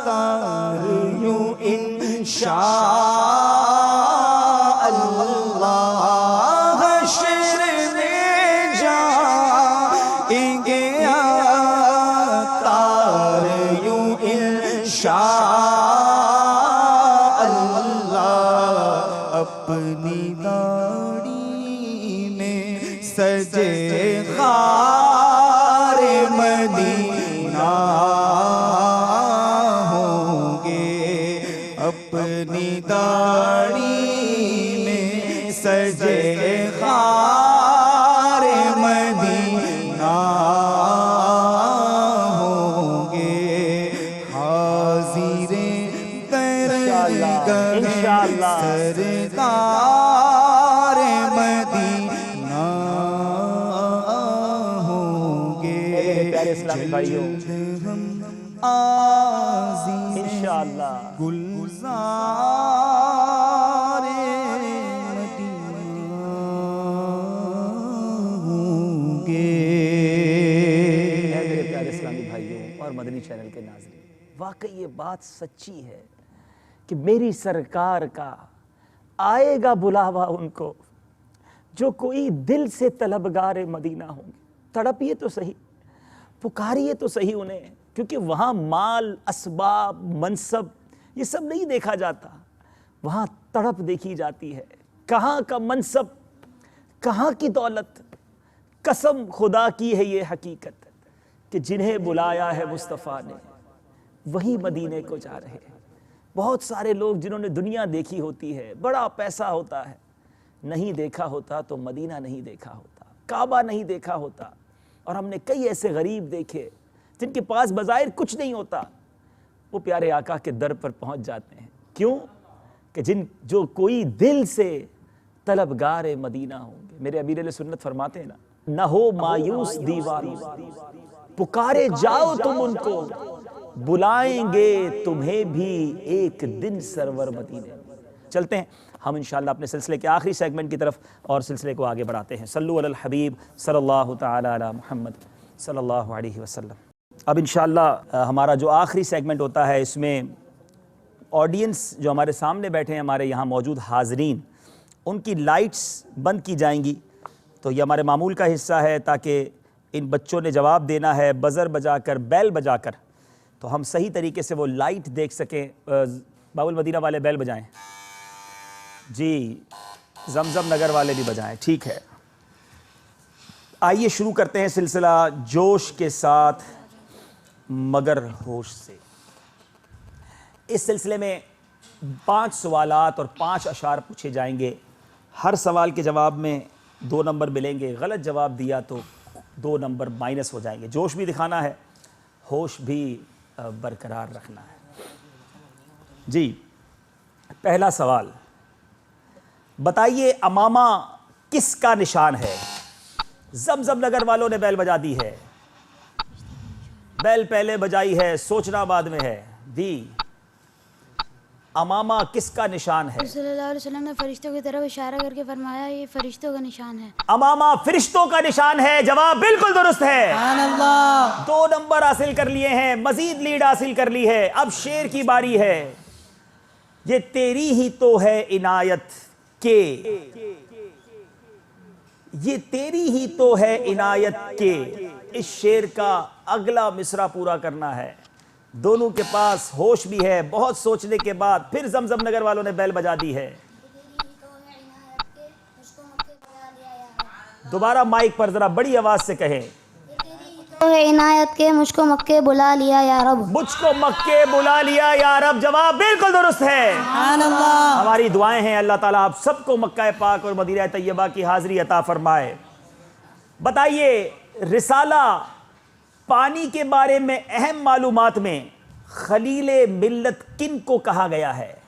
[SPEAKER 11] तार यूं इंशाअल्लाह, हश्र में जाएंगे तार यूं इंशाअल्लाह, अपनी दाढ़ी में सजे खारे मदीना होंगे, अपनी दाढ़ी में सजे खारे मदीना होंगे, हाज़िरे दरगाह सरकार मदीना होंगे।
[SPEAKER 1] प्यारे इस्लामी भाइयों, इंशाअल्लाह
[SPEAKER 11] गुलज़ार मदीना होंगे।
[SPEAKER 1] मेरे प्यारे इस्लामी भाइयों और मदनी चैनल के नाज़रीन, वाकई ये बात सच्ची है कि मेरी सरकार का आएगा बुलावा उनको जो कोई दिल से तलबगार मदीना होंगे। तड़पिए तो सही, पुकारिए तो सही उन्हें, क्योंकि वहाँ माल, असबाब, मनसब ये सब नहीं देखा जाता, वहाँ तड़प देखी जाती है। कहाँ का मनसब, कहाँ की दौलत, कसम खुदा की है ये हकीकत कि जिन्हें बुलाया है मुस्तफ़ा ने वही मदीने को जा रहे हैं। बहुत सारे लोग जिन्होंने दुनिया देखी होती है, बड़ा पैसा होता है, नहीं देखा होता तो मदीना नहीं देखा होता, काबा नहीं देखा होता। और हमने कई ऐसे गरीब देखे जिनके पास बज़ाहिर कुछ नहीं होता, वो प्यारे आका के दर पर पहुंच जाते हैं। क्यों? कि जो कोई दिल से तलबगार मदीना होंगे। मेरे अमीर सुन्नत फरमाते हैं ना हो मायूस दीवानी, पुकारे जाओ तुम उनको, बुलाएंगे तुम्हें भी एक दिन सरवर मदीने। चलते हैं हम इंशाअल्लाह अपने सिलसिले के आखिरी सेगमेंट की तरफ और सिलसिले को आगे बढ़ाते हैं। सल्लु अलल हबीब सल्लल्लाहु तआला अला मुहम्मद सल्लल्लाहु अलैहि वसल्लम। अब इंशाअल्लाह हमारा जो आखिरी सेगमेंट होता है, इसमें ऑडियंस जो हमारे सामने बैठे हैं, हमारे यहाँ मौजूद हाज़रीन, उनकी लाइट्स बंद की जाएंगी। तो ये हमारे मामूल का हिस्सा है, ताकि इन बच्चों ने जवाब देना है बज़र बजाकर, बैल बजाकर, तो हम सही तरीके से वो लाइट देख सकें। बाबुल मदीना वाले बैल बजाएं जी, जमजम नगर वाले भी बजाएं, ठीक है। आइए शुरू करते हैं सिलसिला जोश के साथ मगर होश से। इस सिलसिले में 5 सवालात और 5 अशार पूछे जाएंगे। हर सवाल के जवाब में 2 नंबर मिलेंगे। गलत जवाब दिया तो 2 नंबर माइनस हो जाएंगे। जोश भी दिखाना है, होश भी बरकरार रखना है जी। पहला सवाल, बताइए अमामा किसका निशान है? जमजम नगर वालों ने बैल बजा दी है, बैल पहले बजाई है, सोचना बाद में है। दी, अमामा किसका निशान है?
[SPEAKER 4] सल्लल्लाहु अलैहि वसल्लम ने फरिश्तों की तरफ इशारा करके फरमाया ये फरिश्तों का निशान है।
[SPEAKER 1] अमामा फरिश्तों का निशान है। जवाब बिल्कुल दुरुस्त है।
[SPEAKER 5] अल्लाह
[SPEAKER 1] 2 नंबर हासिल कर लिए हैं, मजीद लीड हासिल कर ली है। अब शेर की बारी है। ये तेरी ही तो है इनायत के, ये तेरी ही तो है इनायत के। इस शेर का अगला मिसरा पूरा करना है। दोनों के पास होश भी है। बहुत सोचने के बाद फिर जमजम नगर वालों ने बैल बजा दी है। दोबारा माइक पर जरा बड़ी आवाज से कहें।
[SPEAKER 4] तो है इनायत के, मुझको मक्के बुला लिया या रब।
[SPEAKER 1] मुझको मक्के बुला लिया या रब। जवाब बिल्कुल दुरुस्त है। हमारी दुआएं हैं अल्लाह ताला आप सबको मक्का पाक और मदीना तैयबा की हाजिरी अता फरमाए। बताइए, रिसाला पानी के बारे में अहम मालूमात में खलीले मिल्लत किन को कहा गया है?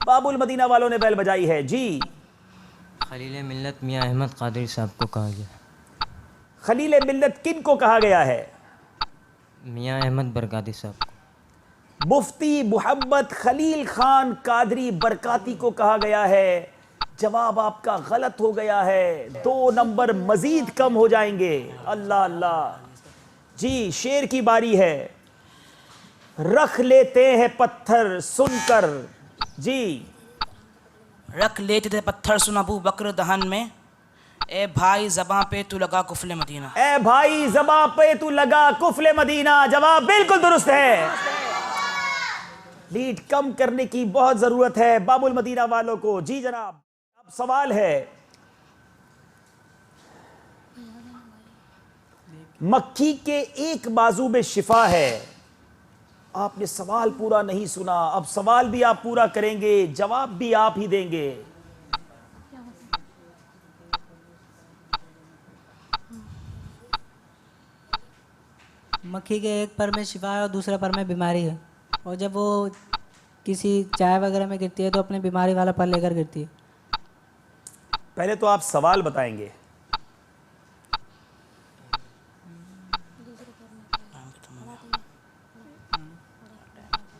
[SPEAKER 1] बाबुल मदीना वालों ने बैल बजाई है जी।
[SPEAKER 3] खलील मिल्लत मियाँ अहमद कादरी साहब को कहा गया।
[SPEAKER 1] खलीले मिल्लत किन को कहा गया है?
[SPEAKER 3] मियाँ अहमद बरकाती साहब।
[SPEAKER 1] मुफ्ती मोहम्मद खलील खान कादरी बरकाती को कहा गया है। जवाब आपका गलत हो गया है, 2 नंबर मजीद कम हो जाएंगे। अल्लाह अल्लाह। जी शेर की बारी है। रख लेते हैं पत्थर सुनकर। जी
[SPEAKER 8] रख लेते थे पत्थर सुन अबू बकर दहन में, ए भाई ज़बां पे तू लगा कुफले मदीना।
[SPEAKER 1] ए भाई ज़बां पे तू लगा कुफले मदीना। जवाब बिल्कुल दुरुस्त है। लीड कम करने की बहुत जरूरत है बाबुल मदीना वालों को। जी जनाब, अब सवाल है, मक्खी के एक बाजू में शिफा है। आपने सवाल पूरा नहीं सुना, अब सवाल भी आप पूरा करेंगे, जवाब भी आप ही देंगे।
[SPEAKER 5] मक्खी के एक पर में शिफा है और दूसरे पर में बीमारी है, और जब वो किसी चाय वगैरह में गिरती है तो अपनी बीमारी वाला पर लेकर गिरती है।
[SPEAKER 1] पहले तो आप सवाल बताएंगे।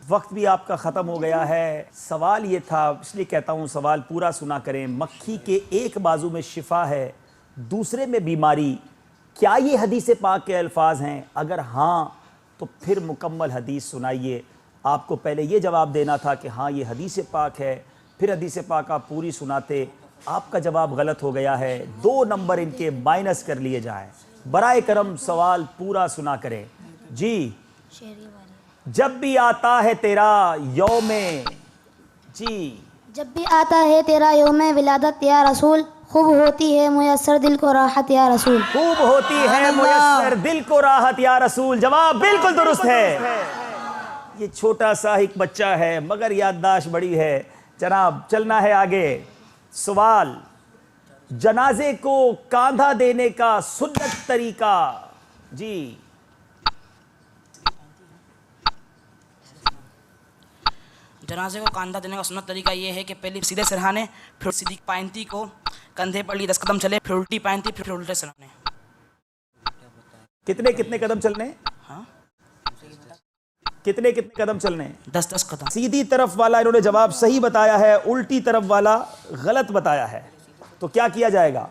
[SPEAKER 1] वक्त भी आपका ख़त्म हो गया है। सवाल ये था, इसलिए कहता हूँ सवाल पूरा सुना करें। मक्खी के एक बाजू में शिफा है, दूसरे में बीमारी। क्या ये हदीस पाक के अल्फाज हैं? अगर हाँ तो फिर मुकम्मल हदीस सुनाइए। आपको पहले ये जवाब देना था कि हाँ ये हदीस पाक है, फिर हदीस पाक आप पूरी सुनाते। आपका जवाब गलत हो गया है, 2 नंबर इनके माइनस कर लिए जाएं। बराए करम सवाल पूरा सुना करें। जी जब भी आता है तेरा यौमे, जी
[SPEAKER 4] जब भी आता है तेरा यौमे विलादत या रसूल, खूब होती है मुयस्सर दिल को राहत या रसूल।
[SPEAKER 1] खूब होती है मुयस्सर दिल को राहत या रसूल। जवाब बिल्कुल दुरुस्त है। ये छोटा सा एक बच्चा है मगर याददाश्त बड़ी है। जनाब चलना है आगे। सवाल, जनाजे को कांधा देने का सुन्नत तरीका। जी
[SPEAKER 8] जनाजे को कांधा देने का सुन्नत तरीका ये है कि पहले सीधे सिरहाने, फिर सीधी पायंती को कंधे पर लिए 10 कदम चले, फिर उल्टी पायंती, फिर उल्टे सिरहाने।
[SPEAKER 1] कितने कितने कदम चलने?
[SPEAKER 8] हाँ
[SPEAKER 1] कितने कितने कदम चलने?
[SPEAKER 8] 10-10 कदम।
[SPEAKER 1] सीधी तरफ वाला इन्होंने जवाब सही बताया है, उल्टी तरफ वाला गलत बताया है। तो क्या किया जाएगा?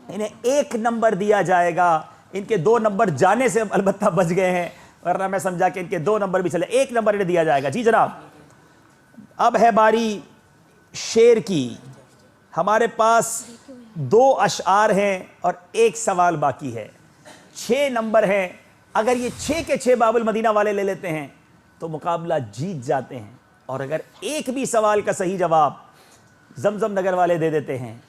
[SPEAKER 1] इन्हें 1 नंबर दिया जाएगा। इनके 2 नंबर जाने से अलबत्ता बच गए हैं, वरना मैं समझा कि इनके 2 नंबर भी चले। 1 नंबर इन्हें दिया जाएगा। जी जनाब, अब है बारी शेर की। हमारे पास 2 अशआर हैं और 1 सवाल बाकी है। 6 नंबर हैं। अगर ये 6 के 6 बाबुल मदीना वाले ले लेते हैं तो मुकाबला जीत जाते हैं, और अगर एक भी सवाल का सही जवाब जमजम नगर वाले दे देते हैं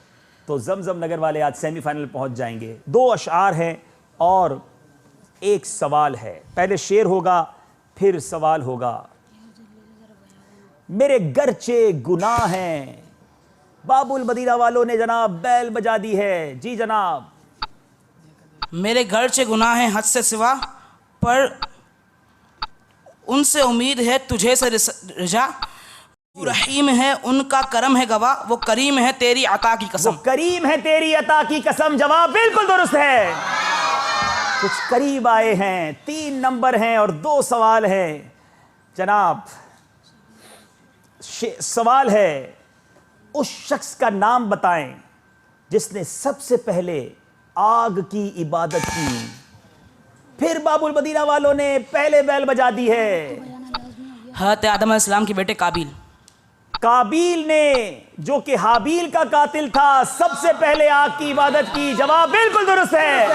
[SPEAKER 1] तो जमजम नगर वाले आज सेमीफाइनल पहुंच जाएंगे। 2 अशआर हैं और 1 सवाल है। पहले शेर होगा फिर सवाल होगा। मेरे गर्चे गुनाह हैं। बाबुल मदीना वालों ने जनाब बैल बजा दी है। जी जनाब।
[SPEAKER 8] मेरे घर से गुनाह है हद से सिवा, पर उनसे उम्मीद है तुझे से रजा। रहीम है उनका करम है गवाह, वो करीम है तेरी अता की कसम।
[SPEAKER 1] वो करीम है तेरी अता की कसम। जवाब बिल्कुल दुरुस्त है। कुछ करीब आए हैं। 3 नंबर हैं और 2 सवाल हैं। जनाब सवाल है, उस शख्स का नाम बताएं जिसने सबसे पहले आग की इबादत की। फिर बाबुल मदीना वालों ने पहले बैल बजा दी है।
[SPEAKER 8] हज़रत आदम अलैहिस्सलाम के बेटे काबिल।
[SPEAKER 1] काबिल ने, जो कि हाबील का कातिल था, सबसे पहले आग की इबादत की। जवाब बिल्कुल दुरुस्त है।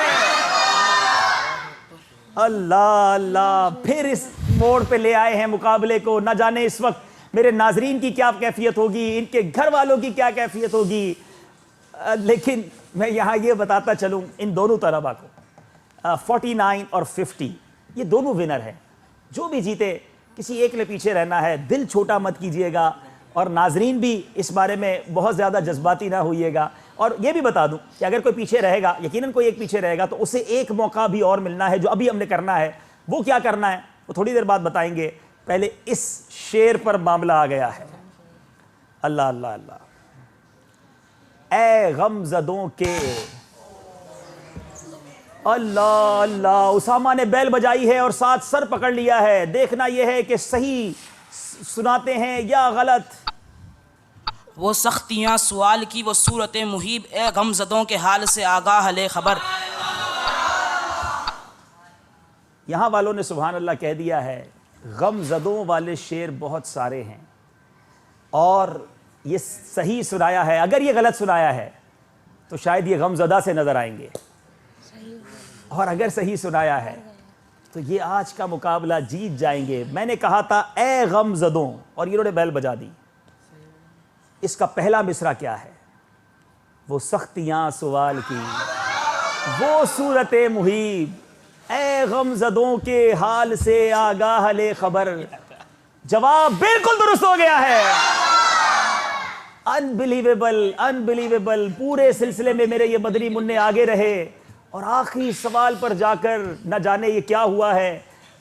[SPEAKER 1] अल्लाह अल्लाह, फिर इस मोड़ पे ले आए हैं मुकाबले को। न जाने इस वक्त मेरे नाजरीन की क्या कैफियत होगी, इनके घर वालों की क्या कैफियत होगी। लेकिन मैं यहाँ ये बताता चलूँ इन दोनों तलबा को, 49 और 50 ये दोनों विनर हैं। जो भी जीते किसी एक ने पीछे रहना है। दिल छोटा मत कीजिएगा और नाजरीन भी इस बारे में बहुत ज़्यादा जज्बाती ना होइएगा। और ये भी बता दूं कि अगर कोई पीछे रहेगा, यकीनन कोई एक पीछे रहेगा, तो उसे एक मौका भी और मिलना है। जो अभी हमने करना है वो क्या करना है वो थोड़ी देर बाद बताएंगे। पहले इस शेर पर मामला आ गया है। अल्लाह अल्लाह अल्लाह। ए गमज़दों के, अल्लाह अल्लाह। उसामा ने बैल बजाई है और साथ सर पकड़ लिया है। देखना यह है कि सही सुनाते हैं या गलत।
[SPEAKER 8] वो सख्तियाँ सवाल की, वो सूरत मुहीब, ए गमज़दों के हाल से आगाह ले खबर।
[SPEAKER 1] यहाँ वालों ने सुभान अल्लाह कह दिया है। गमज़दों वाले शेर बहुत सारे हैं और ये सही सुनाया है। अगर ये गलत सुनाया है तो शायद ये गमज़दा से नज़र आएंगे, और अगर सही सुनाया है तो ये आज का मुकाबला जीत जाएंगे। मैंने कहा था ए गमज़दों, और इन्होंने बैल बजा दी। इसका पहला मिसरा क्या है? वो सख्तियाँ सवाल की, वो सूरत मुहीब, ए गमज़दों के हाल से आगाह ले खबर। जवाब बिल्कुल दुरुस्त हो गया है। Unbelievable, unbelievable. पूरे सिलसिले में मेरे ये मदनी मुन्ने आगे रहे और आखिरी सवाल पर जाकर न जाने ये क्या हुआ है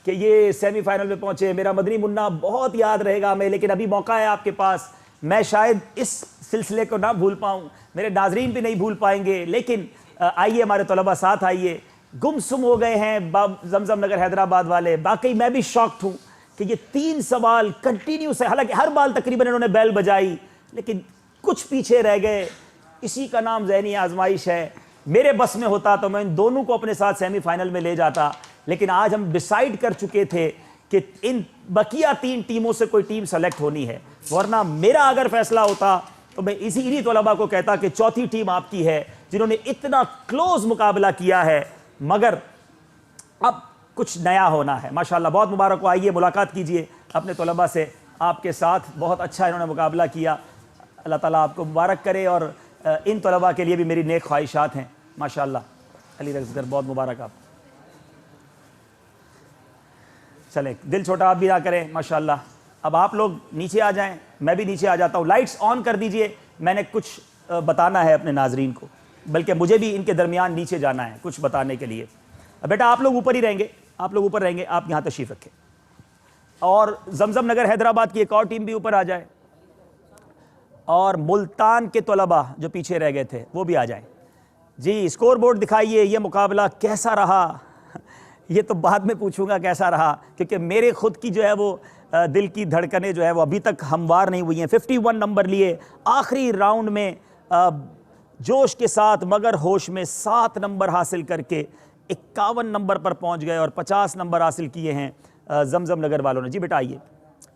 [SPEAKER 1] कि ये सेमीफाइनल में पहुंचे। मेरा मदनी मुन्ना बहुत याद रहेगा हमें, लेकिन अभी मौका है आपके पास। मैं शायद इस सिलसिले को ना भूल पाऊं, मेरे नाजरीन भी नहीं भूल पाएंगे, लेकिन आइए हमारे तलबा साथ आइए। गुमसुम हो गए हैं जमजम नगर हैदराबाद वाले। बाकी मैं भी शॉक्ड हूँ कि ये 3 सवाल कंटिन्यू से, हालांकि हर बाल तकरीबन इन्होंने बैल बजाई, लेकिन कुछ पीछे रह गए। इसी का नाम ज़हनी आजमाइश है। मेरे बस में होता तो मैं इन दोनों को अपने साथ सेमीफाइनल में ले जाता, लेकिन आज हम डिसाइड कर चुके थे कि इन बकिया 3 टीमों से कोई टीम सेलेक्ट होनी है, वरना मेरा अगर फैसला होता तो मैं इन्हीं तलबा को कहता कि चौथी टीम आपकी है, जिन्होंने इतना क्लोज मुकाबला किया है। मगर अब कुछ नया होना है। माशाल्लाह, बहुत मुबारक हो। आइए मुलाकात कीजिए अपने तलबा से। आपके साथ बहुत अच्छा इन्होंने मुकाबला किया। अल्लाह ताला आपको मुबारक करे, और इन तलबा के लिए भी मेरी नेक ख्वाहिशात हैं। माशाल्लाह, अली रज़गर बहुत मुबारक आप। चलें, दिल छोटा आप भी ना करें। माशाल्लाह, अब आप लोग नीचे आ जाएं, मैं भी नीचे आ जाता हूँ। लाइट्स ऑन कर दीजिए, मैंने कुछ बताना है अपने नाजरीन को, बल्कि मुझे भी इनके दरमियान नीचे जाना है कुछ बताने के लिए। बेटा आप लोग ऊपर ही रहेंगे, आप लोग ऊपर रहेंगे, आप यहाँ तशरीफ़ रखें। और जमजम नगर हैदराबाद की एक और टीम भी ऊपर आ जाए, और मुल्तान के तलबा जो पीछे रह गए थे वो भी आ जाएं। जी, स्कोर बोर्ड दिखाइए। ये मुकाबला कैसा रहा? ये तो बाद में पूछूंगा कैसा रहा, क्योंकि मेरे खुद की जो है वो दिल की धड़कनें जो है वो अभी तक हमवार नहीं हुई हैं। 51 नंबर लिए आखिरी राउंड में जोश के साथ मगर होश में 7 नंबर हासिल करके 51 नंबर पर पहुंच गए और 50 नंबर हासिल किए हैं जमजम नगर वालों ने। जी बेटा आइए।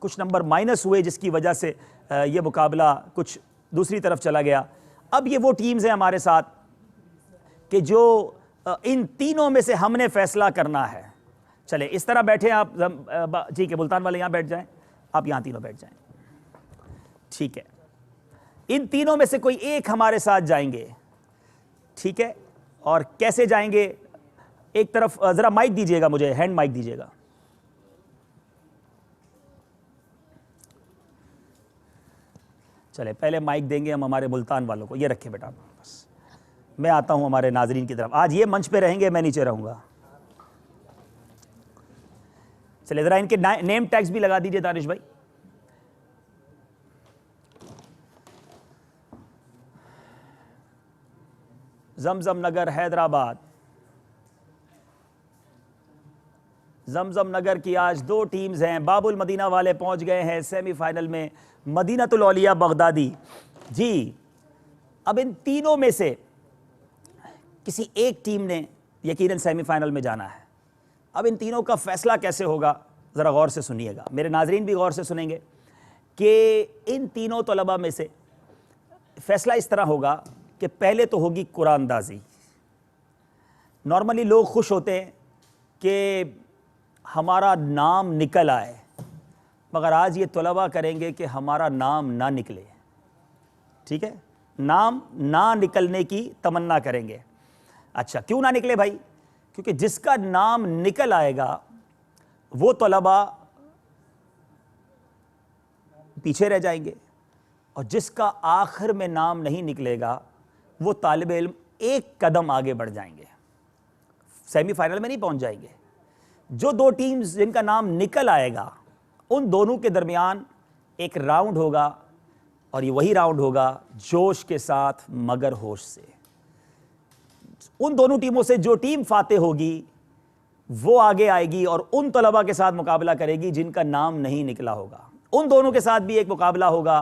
[SPEAKER 1] कुछ नंबर माइनस हुए जिसकी वजह से ये मुकाबला कुछ दूसरी तरफ चला गया। अब ये वो टीम्स हैं हमारे साथ कि जो इन तीनों में से हमने फैसला करना है। चले इस तरह बैठे आप, ठीक है, मुल्तान वाले यहाँ बैठ जाएं, आप यहाँ तीनों बैठ जाएं, ठीक है। इन तीनों में से कोई एक हमारे साथ जाएंगे, ठीक है। और कैसे जाएंगे? एक तरफ ज़रा माइक दीजिएगा मुझे, हैंड माइक दीजिएगा। चले पहले माइक देंगे हम हमारे मुल्तान वालों को। ये रखें बेटा, बस मैं आता हूं हमारे नाजरीन की तरफ। आज ये मंच पे रहेंगे, मैं नीचे रहूंगा। चले ज़रा इनके नेम टैग्स भी लगा दीजिए दानिश भाई। जमजम नगर हैदराबाद। जमजम नगर की आज 2 टीम्स हैं। बाबुल मदीना वाले पहुंच गए हैं सेमीफाइनल में, मदीनतुल औलिया बगदादी। जी, अब इन तीनों में से किसी एक टीम ने यकीनन सेमीफाइनल में जाना है। अब इन तीनों का फैसला कैसे होगा, ज़रा गौर से सुनिएगा, मेरे नाजरीन भी गौर से सुनेंगे कि इन तीनों तलबा में से फैसला इस तरह होगा कि पहले तो होगी कुरानदाजी। नॉर्मली लोग खुश होते हैं कि हमारा नाम निकल आए, मगर आज ये तलबा करेंगे कि हमारा नाम ना निकले, ठीक है। नाम ना निकलने की तमन्ना करेंगे। अच्छा, क्यों ना निकले भाई? क्योंकि जिसका नाम निकल आएगा वो तलबा पीछे रह जाएंगे, और जिसका आखिर में नाम नहीं निकलेगा वो तालिब इल्म एक कदम आगे बढ़ जाएंगे, सेमीफाइनल में नहीं पहुंच जाएंगे। जो 2 टीम्स जिनका नाम निकल आएगा उन दोनों के दरमियान एक राउंड होगा, और ये वही राउंड होगा जोश के साथ मगर होश से। उन दोनों टीमों से जो टीम फाते होगी वो आगे आएगी और उन तलबा के साथ मुकाबला करेगी जिनका नाम नहीं निकला होगा। उन दोनों के साथ भी एक मुकाबला होगा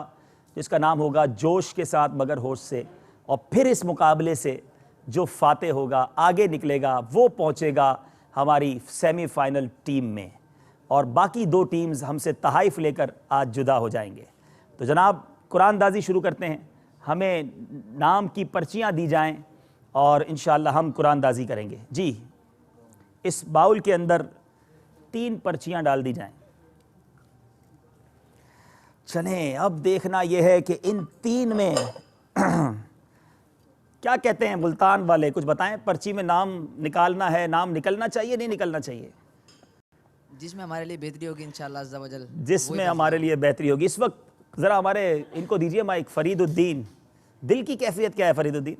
[SPEAKER 1] जिसका नाम होगा जोश के साथ मगर होश से, और फिर इस मुकाबले से जो फातेह होगा, आगे निकलेगा, वो पहुंचेगा हमारी सेमीफाइनल टीम में, और बाकी 2 टीम्स हमसे तहाइफ लेकर आज जुदा हो जाएंगे। तो जनाब कुरानदाजी शुरू करते हैं। हमें नाम की पर्चियां दी जाएं और इंशाअल्लाह हम कुरानदाजी करेंगे। जी, इस बाउल के अंदर 3 पर्चियां डाल दी जाएं। चलें, अब देखना यह है कि इन 3 में क्या कहते हैं मुल्तान वाले, कुछ बताएं। पर्ची में नाम निकालना है, नाम निकलना चाहिए नहीं निकलना चाहिए?
[SPEAKER 12] जिसमें हमारे लिए बेहतरी होगी इंशाअल्लाह अज़्ज़ा वजल,
[SPEAKER 1] जिसमें हमारे लिए बेहतरी होगी। इस वक्त ज़रा हमारे इनको दीजिए माइक। फरीदुद्दीन, दिल की कैफियत क्या है फरीदुद्दीन?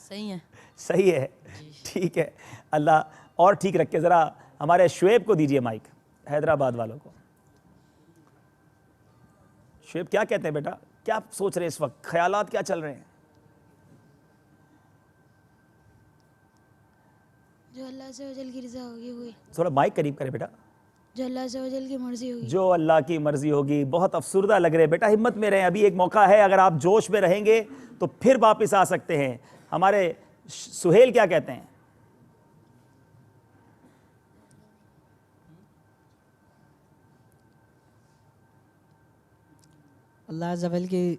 [SPEAKER 12] सही है,
[SPEAKER 1] सही है, ठीक है, अल्लाह और ठीक रखे। ज़रा हमारे शुएब को दीजिए माइक, हैदराबाद वालों को। शुएब क्या कहते हैं बेटा, क्या सोच रहे हैं इस वक्त, ख्यालात क्या चल रहे हैं?
[SPEAKER 4] जो अल्लाह से वजल की रज़ा होगी हुई।
[SPEAKER 1] थोड़ा माइक करीब करें बेटा।
[SPEAKER 4] जो अल्लाह से वजल की मर्जी होगी।
[SPEAKER 1] जो अल्लाह की मर्जी होगी। बहुत अफसुर्दा लग रहे बेटा, हिम्मत में रहें, अभी एक मौका है, अगर आप जोश में रहेंगे तो फिर वापस आ सकते हैं। हमारे सुहेल क्या कहते हैं?
[SPEAKER 5] अल्लाह ज़वल की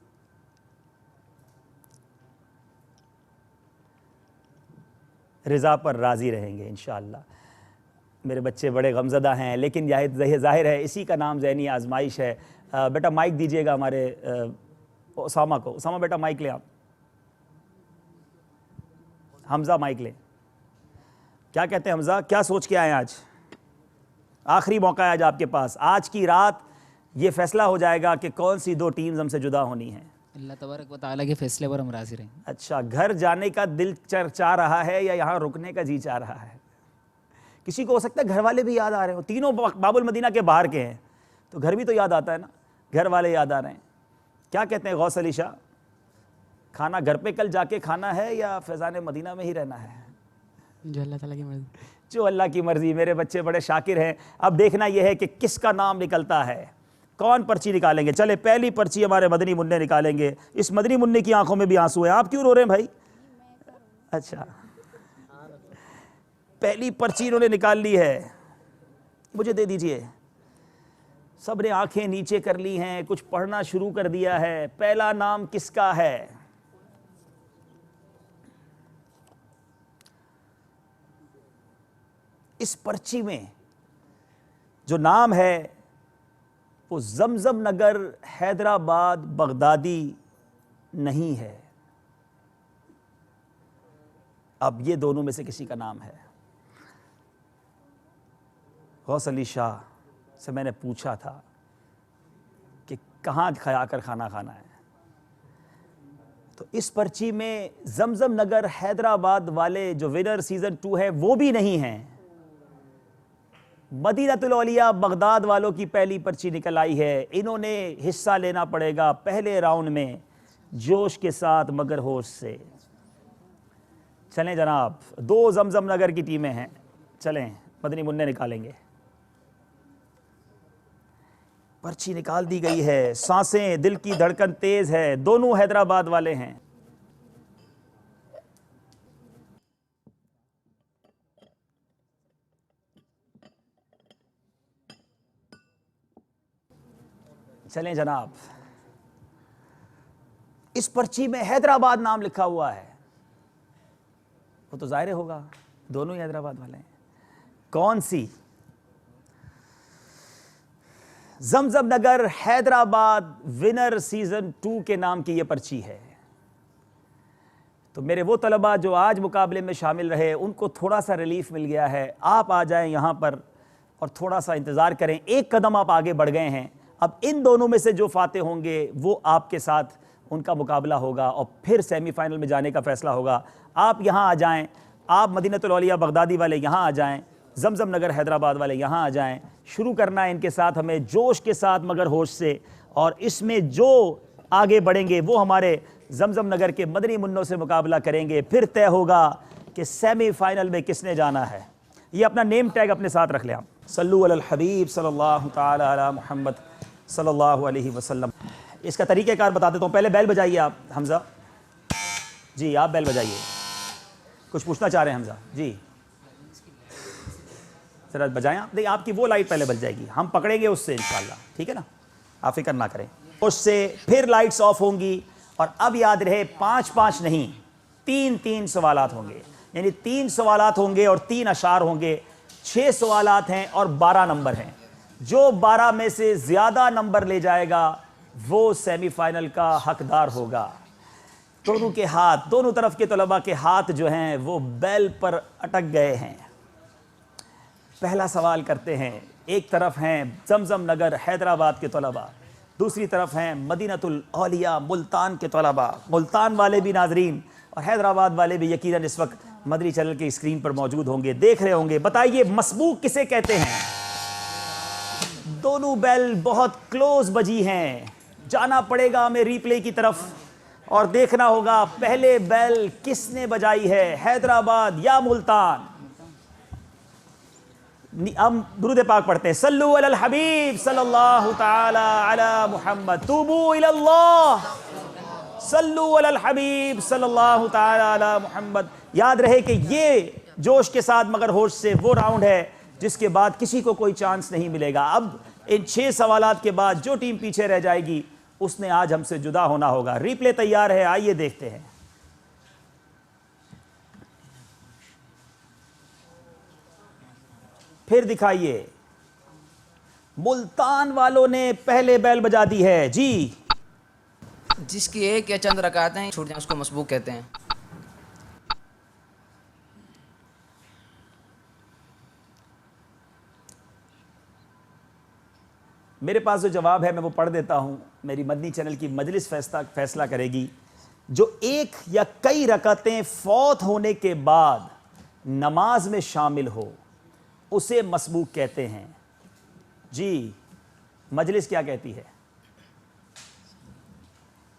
[SPEAKER 1] रज़ा पर राज़ी रहेंगे इंशाअल्लाह। मेरे बच्चे बड़े गमज़दा हैं, लेकिन ज़ाहिर है इसी का नाम ज़हनी आजमाइश है। बेटा माइक दीजिएगा हमारे उसामा को। उसामा बेटा माइक लें आप। हमज़ा माइक लें। क्या कहते हैं हमज़ा, क्या सोच के आए आज? आखिरी मौका है आज आपके पास। आज की रात ये फैसला हो जाएगा कि कौन सी 2 टीम्स हमसे जुदा होनी है।
[SPEAKER 13] अल्लाह तबारक व तआला के फैसले पर हम राज़ी रहें।
[SPEAKER 1] अच्छा, घर जाने का दिल चाह रहा है या यहाँ रुकने का जी चाह रहा है? किसी को हो सकता है घर वाले भी याद आ रहे हो, तीनों बाबुल मदीना के बाहर के हैं, तो घर भी तो याद आता है ना, घर वाले याद आ रहे हैं। क्या कहते हैं गौस अली शाह, खाना घर पे कल जाके खाना है या फैज़ान मदीना में ही रहना है?
[SPEAKER 13] जो अल्लाह ताला की मर्ज़ी।
[SPEAKER 1] जो अल्लाह की मर्ज़ी। मेरे बच्चे बड़े शाकिर हैं। अब देखना यह है कि किसका नाम निकलता है, कौन पर्ची निकालेंगे। चले, पहली पर्ची हमारे मदनी मुन्ने निकालेंगे। इस मदनी मुन्ने की आंखों में भी आंसू है, आप क्यों रो रहे हैं भाई? अच्छा, पहली पर्ची इन्होंने निकाल ली है, मुझे दे दीजिए। सब ने आंखें नीचे कर ली हैं, कुछ पढ़ना शुरू कर दिया है। पहला नाम किसका है? इस पर्ची में जो नाम है वो जमजम नगर हैदराबाद बगदादी नहीं है। अब ये दोनों में से किसी का नाम है। गौस अली शाह से मैंने पूछा था कि कहाँ आकर खाना खाना है, तो इस पर्ची में जमजम नगर हैदराबाद वाले जो विनर सीजन 2 है वो भी नहीं है। मदीनतुल औलिया बगदाद वालों की पहली पर्ची निकल आई है। इन्होंने हिस्सा लेना पड़ेगा पहले राउंड में जोश के साथ मगर होश से। चलें जनाब, 2 जमजम नगर की टीमें हैं। चलें, मदनी मुन्ने निकालेंगे। पर्ची निकाल दी गई है, सांसें, दिल की धड़कन तेज है। दोनों हैदराबाद वाले हैं। चलें जनाब, इस पर्ची में हैदराबाद नाम लिखा हुआ है, वो तो जाहिर होगा दोनों ही हैदराबाद वाले हैं। कौन सी? जमजम नगर हैदराबाद विनर सीजन 2 के नाम की ये पर्ची है। तो मेरे वो तलबा जो आज मुकाबले में शामिल रहे उनको थोड़ा सा रिलीफ मिल गया है। आप आ जाएं यहाँ पर और थोड़ा सा इंतज़ार करें। एक कदम आप आगे बढ़ गए हैं। अब इन दोनों में से जो फाते होंगे वो आपके साथ उनका मुकाबला होगा और फिर सेमीफाइनल में जाने का फ़ैसला होगा। आप यहाँ आ जाएं, आप मदीनतुल औलिया बगदादी वाले यहाँ आ जाएं, जमजम नगर हैदराबाद वाले यहाँ आ जाएं। शुरू करना है इनके साथ हमें जोश के साथ मगर होश से, और इसमें जो आगे बढ़ेंगे वो हमारे जमजम नगर के मदनी मुन्नों से मुकाबला करेंगे। फिर तय होगा कि सेमीफाइनल में किसने जाना है। ये अपना नेम टैग अपने साथ रख लें आप। सल्लु अलल हबीब सल्लल्लाहु तआला अला मुहम्मद सल्लल्लाहु अलैहि वसल्लम। इसका तरीक़ेकार बता देता हूँ। पहले बैल बजाइए आप हमज़ा जी, आप बैल बजाइए। कुछ पूछना चाह रहे हैं हमज़ा जी, ज़रा बजाएं आप। नहीं, आपकी वो लाइट पहले बज जाएगी, हम पकड़ेंगे उससे इंशाल्लाह, ठीक है ना, आप फिक्र ना करें। उससे फिर लाइट्स ऑफ होंगी और अब याद रहे 5-5 नहीं 3-3 सवालात होंगे, यानी 3 सवालात होंगे और 3 अशार होंगे। 6 सवालात हैं और 12 नंबर हैं। जो 12 में से ज़्यादा नंबर ले जाएगा वो सेमीफाइनल का हकदार होगा। दोनों के हाथ, दोनों तरफ के तलबा के हाथ जो हैं वो बैल पर अटक गए हैं। पहला सवाल करते हैं। एक तरफ हैं जमजम नगर हैदराबाद के तलबा, दूसरी तरफ हैं मदीनतुल औलिया मुल्तान के तलबा। मुल्तान वाले भी नाजरीन और हैदराबाद वाले भी यकीनन इस वक्त मदनी चैनल की स्क्रीन पर मौजूद होंगे, देख रहे होंगे। बताइए मसबूक किसे कहते हैं? दोनों बैल बहुत क्लोज बजी हैं। जाना पड़ेगा हमें रिप्ले की तरफ और देखना होगा पहले बैल किसने बजाई है, हैदराबाद या मुल्तान। हम दुरूद पाक पढ़ते हैं। सल्लु अलल हबीब सल्लल्लाहु ताला अला मुहम्मद, तूबू इलल्लाह, सल्लु अलल हबीब सल्लल्लाहु ताला अला मुहम्मद। याद रहे कि ये जोश के साथ मगर होश से वो राउंड है जिसके बाद किसी को कोई चांस नहीं मिलेगा। अब इन 6 सवालात के बाद जो टीम पीछे रह जाएगी उसने आज हमसे जुदा होना होगा। रिप्ले तैयार है, आइए देखते हैं। फिर दिखाइए। मुल्तान वालों ने पहले बैल बजा दी है जी।
[SPEAKER 12] जिसकी एक या चंद रकातें छूट जाएं उसको मसबूक कहते हैं।
[SPEAKER 1] मेरे पास जो जवाब है मैं वो पढ़ देता हूँ। मेरी मदनी चैनल की मजलिस फैसला करेगी। जो एक या कई रकातें फौत होने के बाद नमाज में शामिल हो उसे मसबूक कहते हैं जी। मजलिस क्या कहती है?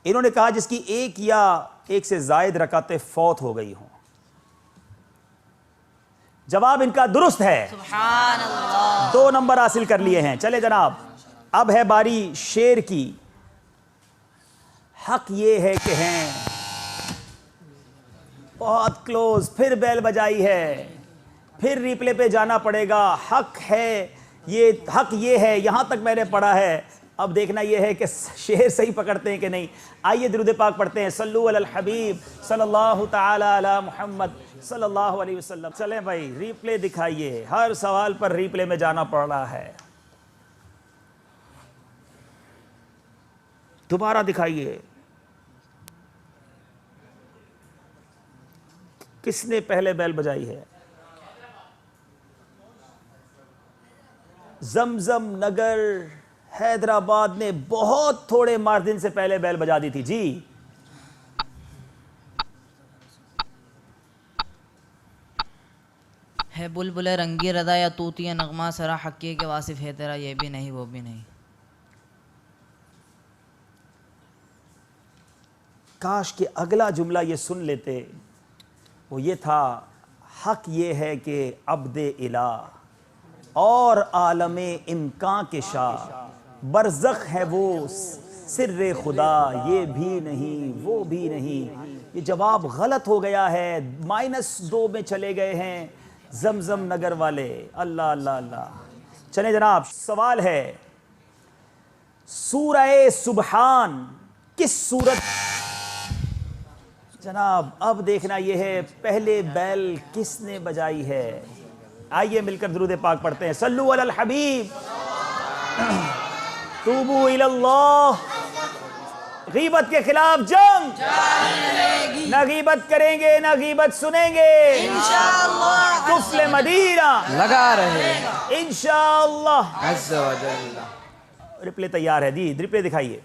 [SPEAKER 1] इन्होंने कहा जिसकी एक या एक से जायद रकातें फौत हो गई हों। जवाब इनका दुरुस्त है। सुभान अल्लाह। 2 नंबर हासिल कर लिए हैं। चले जनाब, अब है बारी शेर की। हक ये है कि हैं बहुत क्लोज। फिर बैल बजाई है, फिर रिप्ले पे जाना पड़ेगा। हक है ये, हक ये है, यहां तक मैंने पढ़ा है। अब देखना यह है कि शेर सही पकड़ते हैं कि नहीं। आइए दुरूद पाक पढ़ते हैं। सल्लु अलल हबीब सल्लल्लाहु ताला अला मुहम्मद सल्लल्लाहु अलैहि वसल्लम। चलें भाई, रिप्ले दिखाइए। हर सवाल पर रिप्ले में जाना पड़ रहा है। दोबारा दिखाइए। किसने पहले बैल बजाई है? जमजम नगर हैदराबाद ने बहुत थोड़े मार्जिन से पहले बैल बजा दी थी जी।
[SPEAKER 12] है बुलबुले रंगी रदा या तूतिया नगमा सरा हक्की के वासिफ है तेरा, ये भी नहीं वो भी नहीं।
[SPEAKER 1] काश के अगला जुमला ये सुन लेते। वो ये था, हक ये है कि अब्दे इला और आलमे इम्कान के शाह बरज़ख है वो सिर्रे खुदा, ये भी नहीं वो भी नहीं। ये जवाब गलत हो गया है। -2 में चले गए हैं जमजम नगर वाले। अल्लाह अल्लाह अल्लाह। चले जनाब, सवाल है सूरह सुबहान किस सूरत? जनाब अब देखना यह है पहले बैल किसने बजाई है। आइए मिलकर दुरूद पाक पढ़ते हैं। सल्लु अलल हबीब, तूबू इलल्लाह। गीबत के खिलाफ जंग, न गीबत करेंगे न गीबत सुनेंगे इंशाअल्लाह। कुफ्ल मदीना
[SPEAKER 12] लगा रहे
[SPEAKER 1] इंशाअल्लाह
[SPEAKER 12] अज़्ज़ा व जल्ल।
[SPEAKER 1] रिप्ले तैयार है जी। रिप्ले दिखाइए।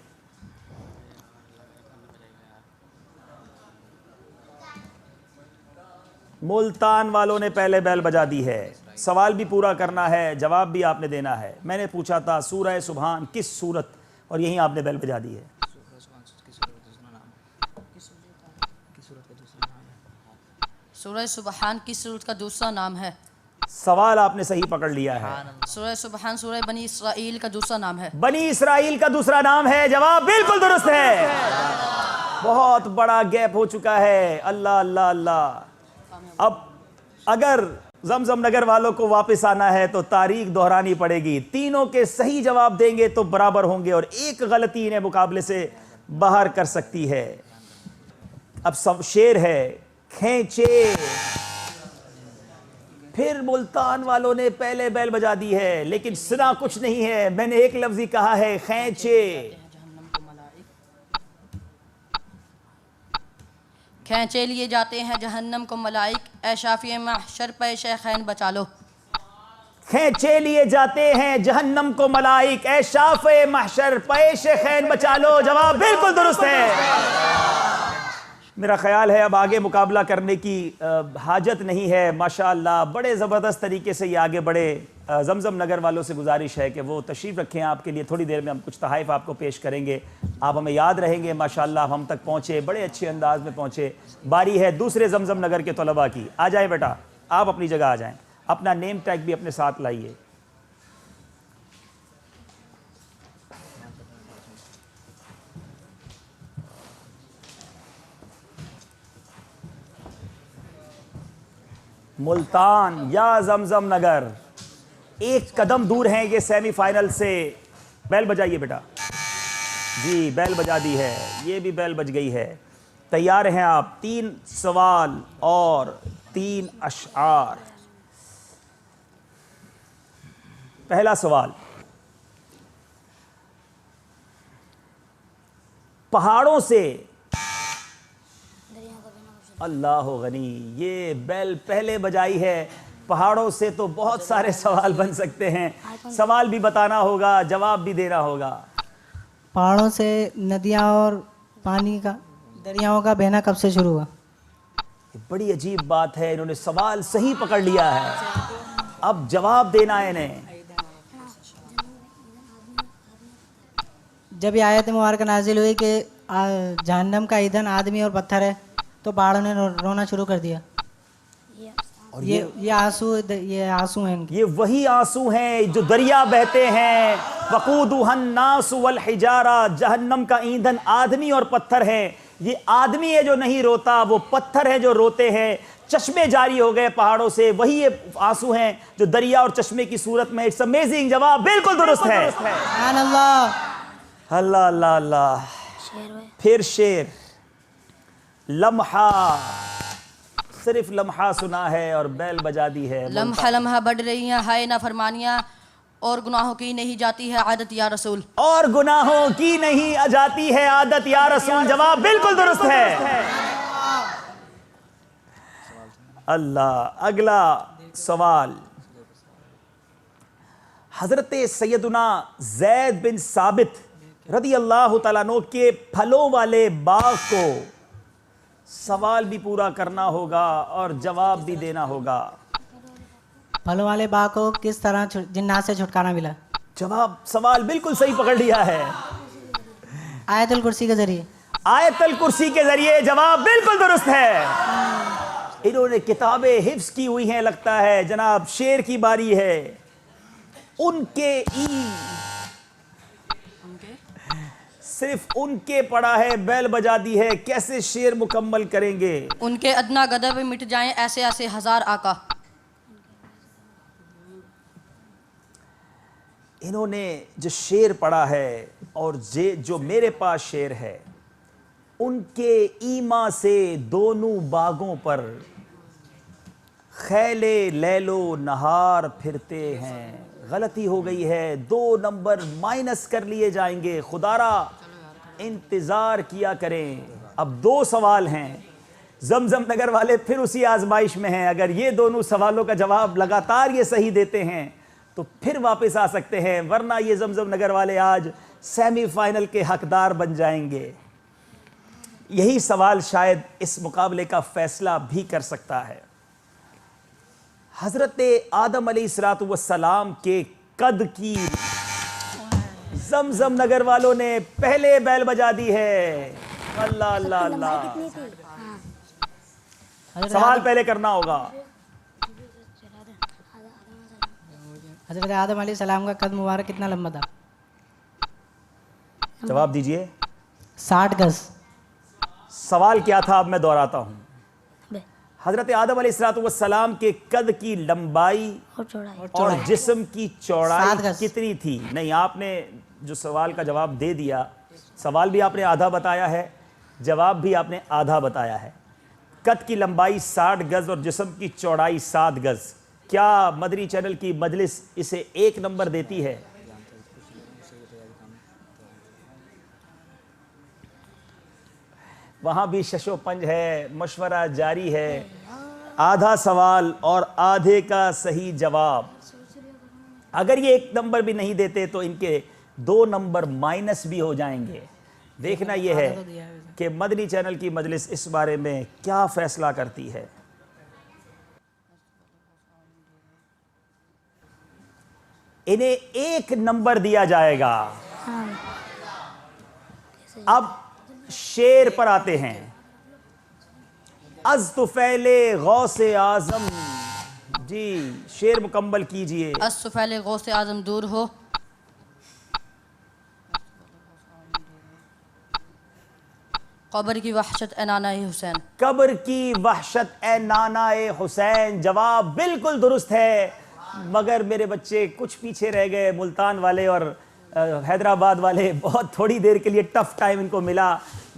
[SPEAKER 1] मुल्तान वालों ने पहले बैल बजा दी है। सवाल भी पूरा करना है, जवाब भी आपने देना है। मैंने पूछा था सूरह सुबहान किस सूरत, और यहीं आपने बैल बजा दी है।
[SPEAKER 14] सूरह सुबहान किस सूरत का दूसरा नाम है?
[SPEAKER 1] सवाल आपने सही पकड़ लिया है।
[SPEAKER 14] सूरह सुबहान सूरह बनी इसराइल का दूसरा नाम है।
[SPEAKER 1] बनी इसराइल का दूसरा नाम है। जवाब बिल्कुल दुरुस्त है। बहुत बड़ा गैप हो चुका है। अल्लाह अल्लाह अल्लाह। अब अगर जमजम नगर वालों को वापस आना है तो तारीख दोहरानी पड़ेगी। तीनों के सही जवाब देंगे तो बराबर होंगे और एक गलती इन्हें मुकाबले से बाहर कर सकती है। अब सब शेर है खींचे। फिर मुल्तान वालों ने पहले बैल बजा दी है लेकिन सुना कुछ नहीं है। मैंने एक लफ्ज ही कहा है खींचे।
[SPEAKER 14] खींचे लिए जाते हैं जहन्नम को मलाइक, ए शाफी महशर पे शेखैन बचा लो।
[SPEAKER 1] खींचे लिए जाते हैं जहन्नम को मलाइक, ए शाफे महशर पे शेखैन बचा लो। जवाब बिल्कुल दुरुस्त है। मेरा ख्याल है अब आगे मुकाबला करने की हाजत नहीं है। माशाअल्लाह बड़े ज़बरदस्त तरीके से ये आगे बढ़े। जमजम नगर वालों से गुजारिश है कि वो तशरीफ़ रखें। आपके लिए थोड़ी देर में हम कुछ तहाइफ आपको पेश करेंगे। आप हमें याद रहेंगे। माशाअल्लाह हम तक पहुँचे, बड़े अच्छे अंदाज में पहुँचे। बारी है दूसरे जमजम नगर के तलबा की। आ जाए बेटा, आप अपनी जगह आ जाएँ। अपना नेम टैग भी अपने साथ लाइए। मुल्तान या जमजम नगर एक कदम दूर हैं ये सेमीफाइनल से। बैल बजाइए बेटा। जी बैल बजा दी है, ये भी बैल बज गई है। तैयार हैं आप? 3 सवाल और 3 अशआर। पहला सवाल, पहाड़ों से अल्लाह गनी, ये बैल पहले बजाई है। पहाड़ों से तो बहुत सारे सवाल बन सकते हैं। सवाल भी बताना होगा, जवाब भी देना होगा।
[SPEAKER 5] पहाड़ों से नदियाँ और पानी का, दरियाओं का बहना कब से शुरू हुआ?
[SPEAKER 1] बड़ी अजीब बात है। इन्होंने सवाल सही पकड़ लिया है, अब जवाब देना है इन्हें।
[SPEAKER 5] जब ये आयत मुबारक नाजिल हुई कि जहन्नम का ईंधन आदमी और पत्थर है, तो पहाड़ों ने रोना शुरू कर दिया। और ये आंसू हैं इनके।
[SPEAKER 1] ये वही आंसू हैं जो दरिया बहते हैं। वक़ूदुहन नास वल हिजारा, जहन्नम का ईंधन आदमी और पत्थर है। ये आदमी है जो नहीं रोता, वो पत्थर है जो रोते हैं। चश्मे जारी हो गए पहाड़ों से, वही ये आंसू हैं जो दरिया और चश्मे की सूरत में। It's amazing. जवाब बिल्कुल दुरुस्त है। अल्लाह अल्लाह अल्लाह। फिर शेर, लम्हा, सिर्फ लम्हा सुना है और बैल बजा दी है।
[SPEAKER 14] लम्हा लम्हा बढ़ रही हैं हाय नाफरमानियाँ, और गुनाहों की नहीं जाती है आदत या रसूल।
[SPEAKER 1] और गुनाहों की नहीं जाती है आदत या रसूल। जवाब बिल्कुल दुरुस्त है। अल्लाह। अगला सवाल, हजरत सैयदुना ज़ैद बिन साबित रदी अल्लाह तआला अन्हु के फलों वाले बाग को सवाल भी पूरा करना होगा और जवाब भी देना होगा।
[SPEAKER 5] फलों वाले बाग को किस तरह जिन्नात से छुटकारा मिला?
[SPEAKER 1] जवाब, सवाल बिल्कुल सही पकड़ लिया है।
[SPEAKER 5] आयतुल कुर्सी के जरिए।
[SPEAKER 1] आयतुल कुर्सी के जरिए। जवाब बिल्कुल दुरुस्त है। इन्होंने किताबें हिफ्स की हुई हैं लगता है। जनाब शेर की बारी है। सिर्फ उनके पढ़ा है, बैल बजा दी है। कैसे शेर मुकम्मल करेंगे?
[SPEAKER 14] उनके अदना गदर मिट जाएं ऐसे ऐसे हजार आका।
[SPEAKER 1] इन्होंने जो शेर पढ़ा है और जो मेरे पास शेर है, उनके ईमा से दोनों बागों पर खैले लैलो नहार फिरते हैं। गलती हो गई है, 2 नंबर माइनस कर लिए जाएंगे। खुदारा इंतज़ार किया करें। अब 2 सवाल हैं। जमजम नगर वाले फिर उसी आजमाइश में हैं। अगर ये दोनों सवालों का जवाब लगातार ये सही देते हैं तो फिर वापस आ सकते हैं, वरना ये जमजम नगर वाले आज सेमीफाइनल के हकदार बन जाएंगे। यही सवाल शायद इस मुकाबले का फैसला भी कर सकता है। हजरत आदम अलैहिस्सलातु वस्सलाम के कद की जमजम नगर वालों ने पहले बैल बजा दी है। अल्लाह अल्लाह अल्लाह। सवाल पहले करना होगा।
[SPEAKER 5] हज़रत आदम अलैहिस्सलाम का कद मुबारक कितना लंबा था?
[SPEAKER 1] जवाब दीजिए।
[SPEAKER 5] 60 गज।
[SPEAKER 1] सवाल क्या था, अब मैं दोहराता हूँ। हज़रत आदम अलैहिस्सलाम के कद की लंबाई और जिस्म की चौड़ाई कितनी थी? नहीं, आपने जो सवाल का जवाब दे दिया, सवाल भी आपने आधा बताया है, जवाब भी आपने आधा बताया है। कद की लंबाई 60 गज और जिस्म की चौड़ाई 7 गज। क्या मदनी चैनल की मजलिस इसे 1 नंबर देती है? वहाँ भी शशोपंज है, मशवरा जारी है। आधा सवाल और आधे का सही जवाब। अगर ये 1 नंबर भी नहीं देते तो इनके 2 नंबर माइनस भी हो जाएंगे। देखना यह है कि मदनी चैनल की मजलिस इस बारे में क्या फैसला करती है। इन्हें 1 नंबर दिया जाएगा। अब शेर पर आते हैं। अज तुफैले गौसे आजम, जी शेर मुकम्मल कीजिए।
[SPEAKER 14] असफैल गौसे आजम दूर हो, कब्र की वहशत ए नाना हुसैन। कब्र की वहशत ए नाना हुसैन। जवाब बिल्कुल दुरुस्त है, मगर मेरे बच्चे कुछ पीछे रह गए। मुल्तान वाले और हैदराबाद वाले बहुत थोड़ी देर के लिए टफ टाइम इनको मिला,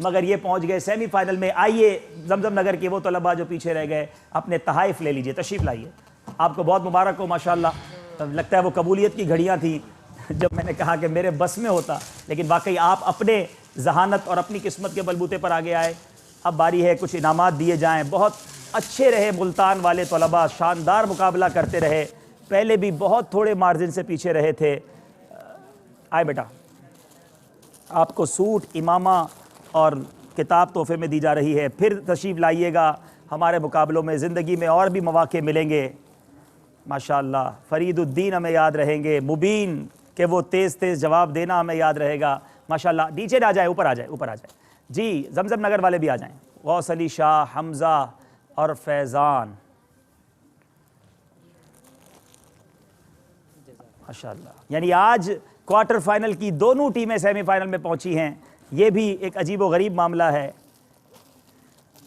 [SPEAKER 14] मगर ये पहुंच गए सेमीफाइनल में। आइए जमजम नगर के वो तलबा जो पीछे रह गए, अपने तहाइफ ले लीजिए, तशरीफ़ लाइए। आपको बहुत मुबारक हो माशाल्लाह। लगता है वो कबूलियत की घड़ियां थी जब मैंने कहा कि मेरे बस में होता, लेकिन वाकई आप अपने जहानत और अपनी किस्मत के बलबूते पर आगे आए। अब बारी है कुछ इनामात दिए जाएँ। बहुत अच्छे रहे मुल्तान वाले तलबा, शानदार मुकाबला करते रहे। पहले भी बहुत थोड़े मार्जिन से पीछे रहे थे। आए बेटा, आपको सूट, इमामा और किताब तोहफे में दी जा रही है। फिर तशरीफ़ लाइएगा हमारे मुकाबलों में। ज़िंदगी में और भी मौके मिलेंगे माशाअल्लाह। फरीदुद्दीन हमें याद रहेंगे, मुबीन के वो तेज़ तेज़ जवाब देना हमें याद रहेगा माशाअल्लाह। नीचे ना जाए, ऊपर आ जाए, ऊपर आ जाए जी। जमजम नगर वाले भी आ जाएं। गौस अली शाह, हमज़ा और फैज़ान माशाअल्लाह। यानी आज क्वार्टर फाइनल की दोनों टीमें सेमीफाइनल में पहुंची हैं। ये भी एक अजीब व गरीब मामला है।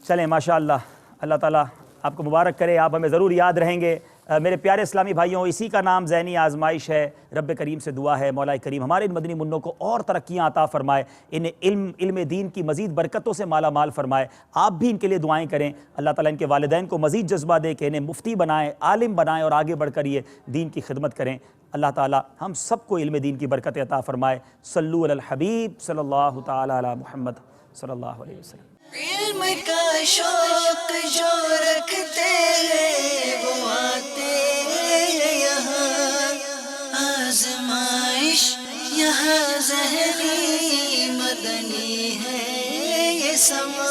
[SPEAKER 14] चलें माशाअल्लाह, अल्लाह ताला आपको मुबारक करे। आप हमें ज़रूर याद रहेंगे। मेरे प्यारे इस्लामी भाइयों, इसी का नाम ज़हनी आजमाइश है। रब करीम से दुआ है मौला करीम हमारे इन मदनी मुन्नों को और तरक्कियाँ अता फ़रमाए, इन्हें इल्म दीन की मज़ीद बरकतों से माला माल फ़रमाए। आप भी इनके लिए दुआएं करें। अल्लाह ताला इनके वालिदैन को मज़ीद जज्बा दे कि इन्हें मुफ्ती बनाए, आलिम बनाए और आगे बढ़कर ये दीन की खिदमत करें। अल्लाह ताला हम सबको इल्म दीन की बरकत अता फ़रमाए। सल्लु अलल हबीब सल्लल्लाहु ताला अला मुहम्मद सल्लल्लाहु अलैहि वसल्लम।
[SPEAKER 15] इल्म का शौक जो रखते हैं वो आते हैं यहाँ, आजमाइश यहाँ ज़हनी मदनी है ये समा।